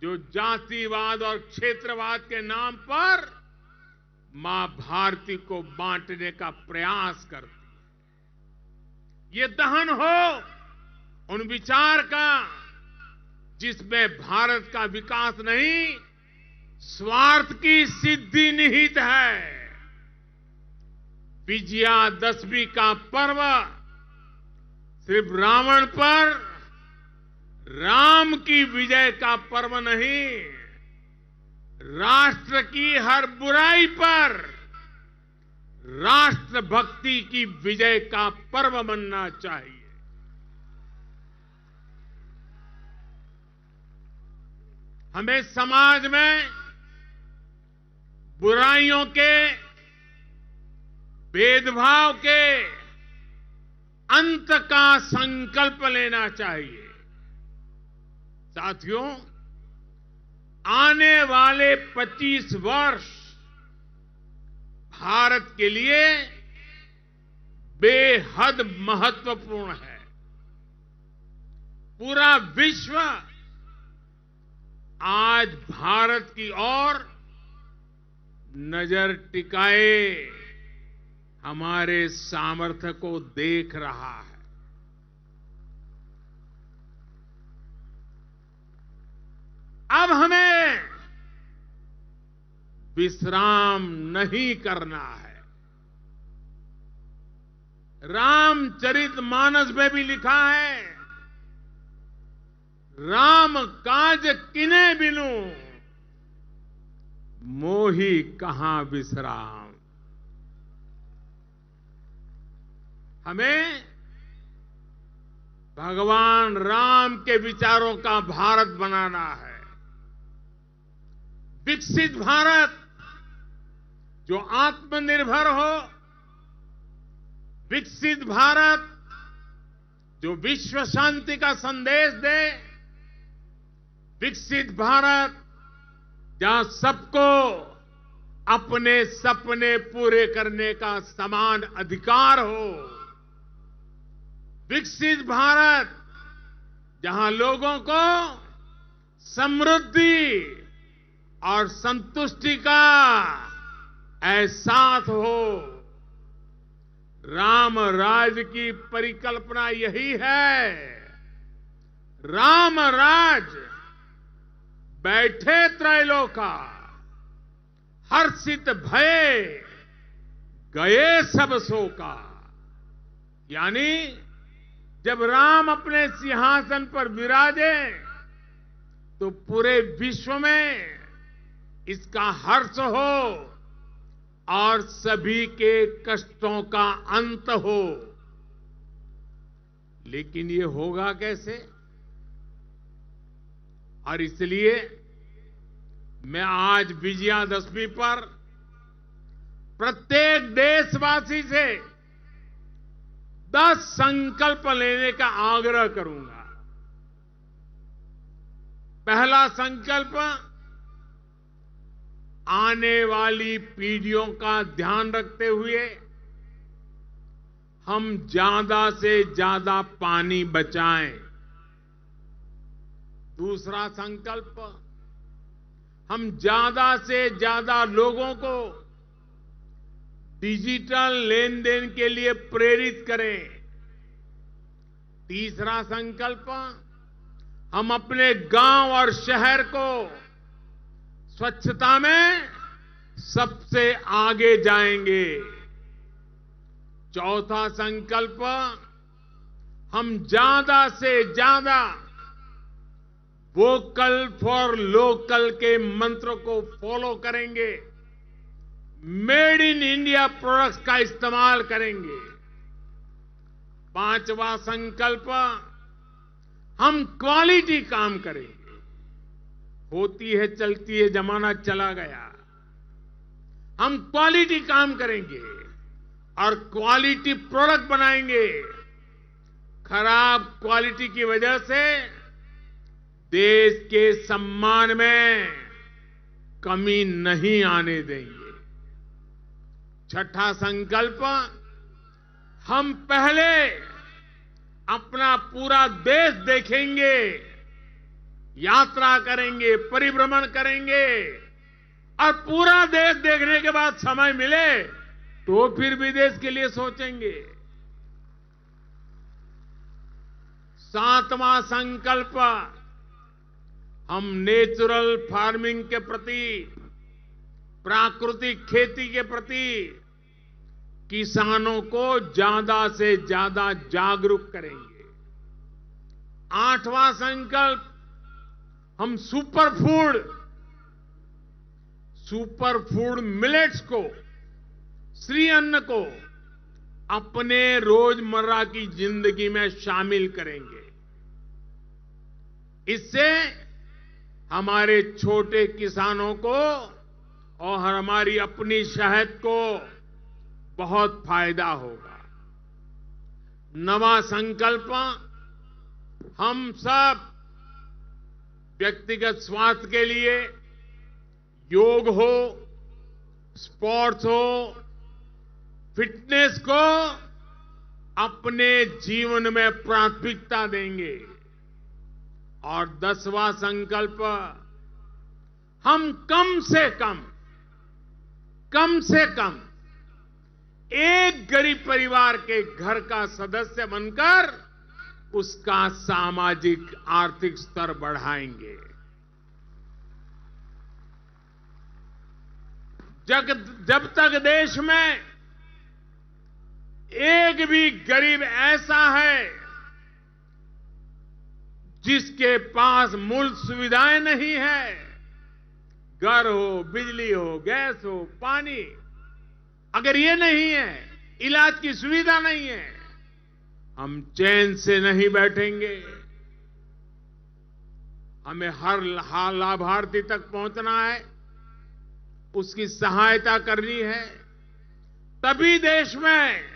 जो जातिवाद और क्षेत्रवाद के नाम पर मां भारती को बांटने का प्रयास करती है। ये दहन हो उन विचार का जिसमें भारत का विकास नहीं स्वार्थ की सिद्धि निहित है। विजयादशमी का पर्व सिर्फ रावण पर राम की विजय का पर्व नहीं, राष्ट्र की हर बुराई पर राष्ट्रभक्ति की विजय का पर्व बनना चाहिए। हमें समाज में बुराइयों के, भेदभाव के अंत का संकल्प लेना चाहिए। साथियों, आने वाले 25 वर्ष भारत के लिए बेहद महत्वपूर्ण है। पूरा विश्व आज भारत की ओर नजर टिकाए हमारे सामर्थ्य को देख रहा है। अब हमें विश्राम नहीं करना है। रामचरितमानस में भी लिखा है, राम काज किने बिनु मोही कहां विश्राम। हमें भगवान राम के विचारों का भारत बनाना है। विकसित भारत जो आत्मनिर्भर हो, विकसित भारत जो विश्व शांति का संदेश दे, विकसित भारत जहां सबको अपने सपने पूरे करने का समान अधिकार हो, विकसित भारत जहां लोगों को समृद्धि और संतुष्टि का एहसास हो। राम राज की परिकल्पना यही है। राम राज बैठे त्रैलोका, हर्षित भये गए सब शोका। यानी जब राम अपने सिंहासन पर विराजे तो पूरे विश्व में इसका हर्ष हो और सभी के कष्टों का अंत हो। लेकिन ये होगा कैसे? और इसलिए मैं आज विजयादशमी पर प्रत्येक देशवासी से 10 संकल्प लेने का आग्रह करूंगा। पहला संकल्प, आने वाली पीढ़ियों का ध्यान रखते हुए हम ज्यादा से ज्यादा पानी बचाएं। दूसरा संकल्प, हम ज्यादा से ज्यादा लोगों को डिजिटल लेन देन के लिए प्रेरित करें। तीसरा संकल्प, हम अपने गांव और शहर को स्वच्छता में सबसे आगे जाएंगे। चौथा संकल्प, हम ज्यादा से ज्यादा वोकल फॉर लोकल के मंत्र को फॉलो करेंगे। मेड इन इंडिया प्रोडक्ट्स का इस्तेमाल करेंगे। पांचवा संकल्प, हम क्वालिटी काम करेंगे। होती है चलती है, जमाना चला गया। हम क्वालिटी काम करेंगे और क्वालिटी प्रोडक्ट बनाएंगे। खराब क्वालिटी की वजह से देश के सम्मान में कमी नहीं आने देंगे। छठा संकल्प, हम पहले अपना पूरा देश देखेंगे, यात्रा करेंगे, परिभ्रमण करेंगे और पूरा देश देखने के बाद समय मिले तो फिर विदेश के लिए सोचेंगे। सातवां संकल्प, हम नेचुरल फार्मिंग के प्रति, प्राकृतिक खेती के प्रति किसानों को ज्यादा से ज्यादा जागरूक करेंगे। आठवां संकल्प, हम सुपर फूड मिलेट्स को, श्री अन्न को अपने रोजमर्रा की जिंदगी में शामिल करेंगे। इससे हमारे छोटे किसानों को और हमारी अपनी शहद को बहुत फायदा होगा। नवा संकल्प, हम सब व्यक्तिगत स्वास्थ्य के लिए योग हो, स्पोर्ट्स हो, फिटनेस को अपने जीवन में प्राथमिकता देंगे। और 10वां संकल्प, हम कम से कम एक गरीब परिवार के घर का सदस्य बनकर उसका सामाजिक आर्थिक स्तर बढ़ाएंगे। जब तक देश में एक भी गरीब ऐसा है जिसके पास मूल सुविधाएं नहीं है, घर हो, बिजली हो, गैस हो, पानी, अगर ये नहीं है, इलाज की सुविधा नहीं है, हम चैन से नहीं बैठेंगे। हमें हर लाभार्थी तक पहुंचना है, उसकी सहायता करनी है, तभी देश में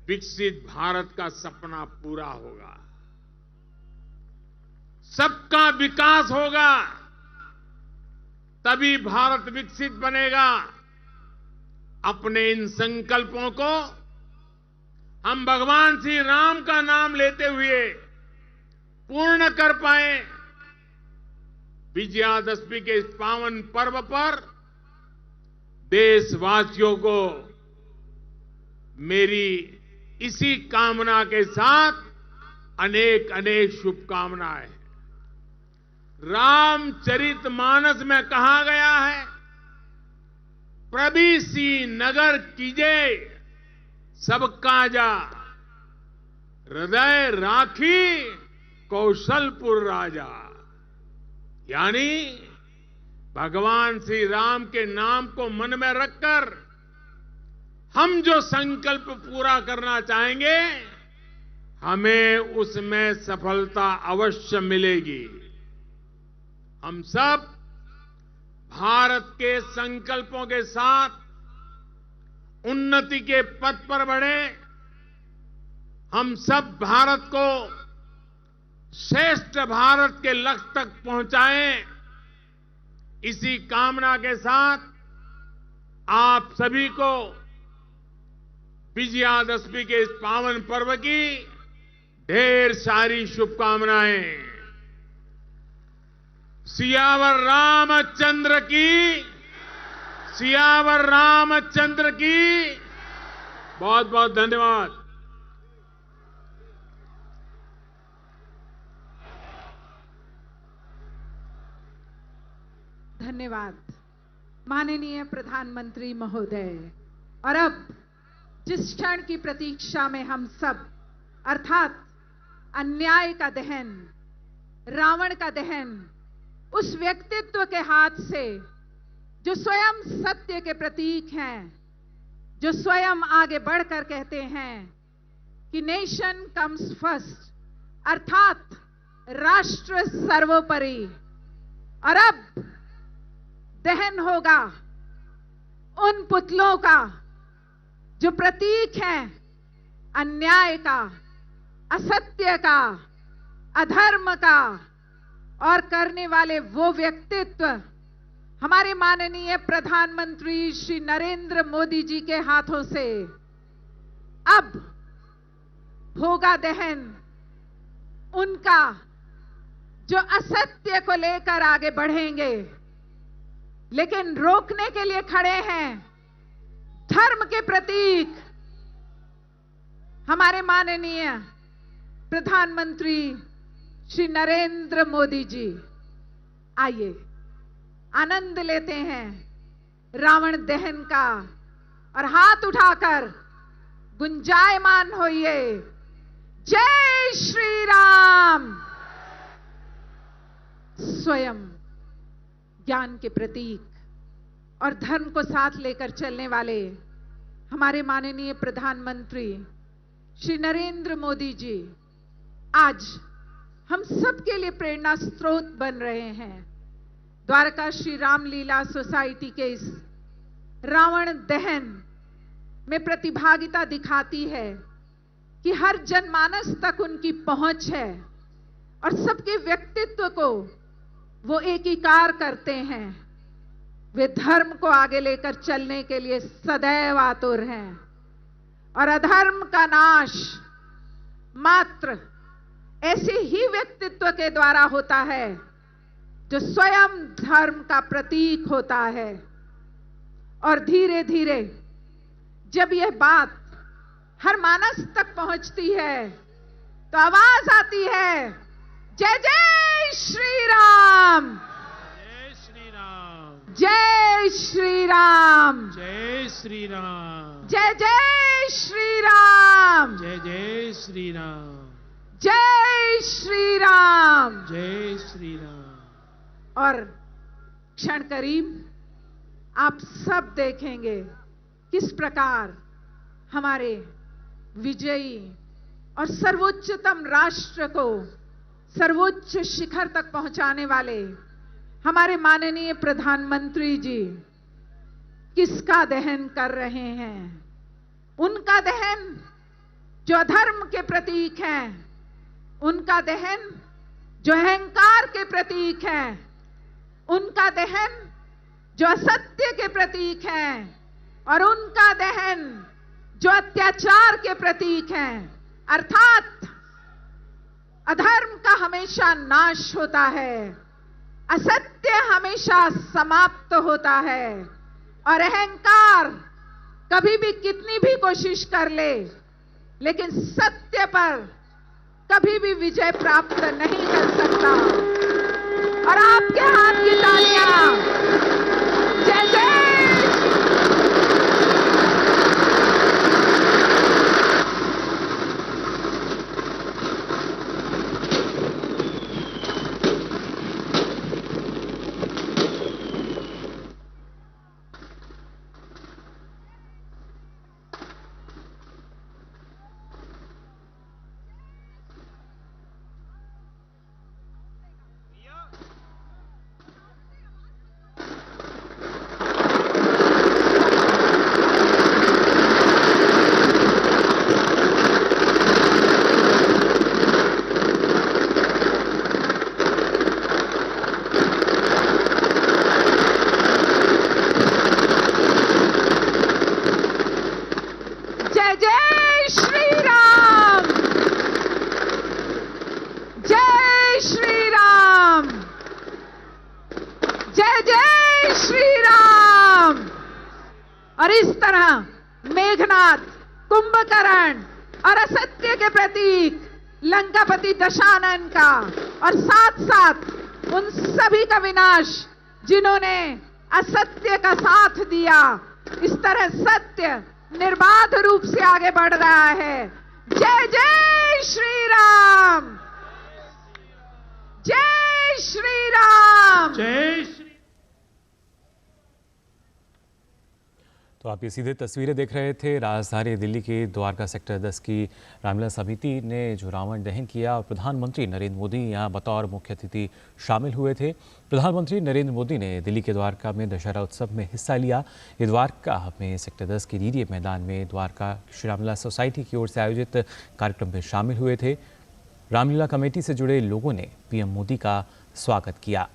विकसित भारत का सपना पूरा होगा, सबका विकास होगा, तभी भारत विकसित बनेगा। अपने इन संकल्पों को हम भगवान श्री राम का नाम लेते हुए पूर्ण कर पाए। विजयादशमी के इस पावन पर्व पर देशवासियों को मेरी इसी कामना के साथ अनेक अनेक शुभकामनाएं। रामचरितमानस में कहा गया है, प्रभि सी नगर कीजे सब काजा, हृदय राखी कौशलपुर राजा, यानी भगवान श्री राम के नाम को मन में रखकर हम जो संकल्प पूरा करना चाहेंगे, हमें उसमें सफलता अवश्य मिलेगी। हम सब भारत के संकल्पों के साथ उन्नति के पथ पर बढ़े। हम सब भारत को श्रेष्ठ भारत के लक्ष्य तक पहुंचाएं। इसी कामना के साथ आप सभी को विजयादशमी के इस पावन पर्व की ढेर सारी शुभकामनाएं। सियावर रामचंद्र की, सियावर रामचंद्र की। बहुत बहुत धन्यवाद। धन्यवाद माननीय प्रधानमंत्री महोदय। और अब जिस क्षण की प्रतीक्षा में हम सब, अर्थात अन्याय का दहन, रावण का दहन, उस व्यक्तित्व के हाथ से जो स्वयं सत्य के प्रतीक हैं, जो स्वयं आगे बढ़कर कहते हैं कि नेशन कम्स फर्स्ट, अर्थात राष्ट्र सर्वोपरि। और अब दहन होगा उन पुतलों का जो प्रतीक हैं अन्याय का, असत्य का, अधर्म का, और करने वाले वो व्यक्तित्व हमारे माननीय प्रधानमंत्री श्री नरेंद्र मोदी जी के हाथों से अब होगा दहन उनका जो असत्य को लेकर आगे बढ़ेंगे, लेकिन रोकने के लिए खड़े हैं धर्म के प्रतीक हमारे माननीय प्रधानमंत्री श्री नरेंद्र मोदी जी। आइए आनंद लेते हैं रावण दहन का और हाथ उठाकर गुंजायमान होइए, जय श्री राम। स्वयं ज्ञान के प्रतीक और धर्म को साथ लेकर चलने वाले हमारे माननीय प्रधानमंत्री श्री नरेंद्र मोदी जी आज हम सबके लिए प्रेरणा स्रोत बन रहे हैं। द्वारका श्री रामलीला सोसाइटी के इस रावण दहन में प्रतिभागिता दिखाती है कि हर जनमानस तक उनकी पहुंच है और सबके व्यक्तित्व को वो एकीकार करते हैं। वे धर्म को आगे लेकर चलने के लिए सदैव आतुर हैं और अधर्म का नाश मात्र ऐसे ही व्यक्तित्व के द्वारा होता है जो स्वयं धर्म का प्रतीक होता है। और धीरे धीरे जब यह बात हर मानस तक पहुंचती है तो आवाज आती है, जय जय श्री राम, जय श्री राम, जय श्री राम, जय श्री राम, जय जय श्री राम, जय जय श्री राम, जय श्री राम, जय श्री राम। और क्षण करीब आप सब देखेंगे किस प्रकार हमारे विजयी और सर्वोच्चतम राष्ट्र को सर्वोच्च शिखर तक पहुंचाने वाले हमारे माननीय प्रधानमंत्री जी किसका दहन कर रहे हैं। उनका दहन जो अधर्म के प्रतीक हैं, उनका दहन जो अहंकार के प्रतीक हैं, उनका दहन जो असत्य के प्रतीक हैं, और उनका दहन जो अत्याचार के प्रतीक हैं। अर्थात अधर्म का हमेशा नाश होता है, असत्य हमेशा समाप्त होता है, और अहंकार कभी भी कितनी भी कोशिश कर ले लेकिन सत्य पर कभी भी विजय प्राप्त नहीं कर सकता। और आपके हाथ की तालियां जय जय। जय श्री राम, जय जय श्री राम। और इस तरह मेघनाद, कुंभकर्ण और असत्य के प्रतीक लंकापति दशानन का और साथ साथ उन सभी का विनाश जिन्होंने असत्य का साथ दिया, इस तरह सत्य निर्बाध रूप से आगे बढ़ रहा है। जय जय श्री राम, जय श्री राम, जय श्री। तो आप ये सीधे तस्वीरें देख रहे थे राजधानी दिल्ली के द्वारका सेक्टर 10 की रामलीला समिति ने जो रावण दहन किया और प्रधानमंत्री नरेंद्र मोदी यहाँ बतौर मुख्य अतिथि शामिल हुए थे। प्रधानमंत्री नरेंद्र मोदी ने दिल्ली के द्वारका में दशहरा उत्सव में हिस्सा लिया। ये द्वारका में सेक्टर 10 के रीरिय मैदान में द्वारका श्री रामलीला सोसाइटी की ओर से आयोजित कार्यक्रम में शामिल हुए थे। रामलीला कमेटी से जुड़े लोगों ने पीएम मोदी का स्वागत किया।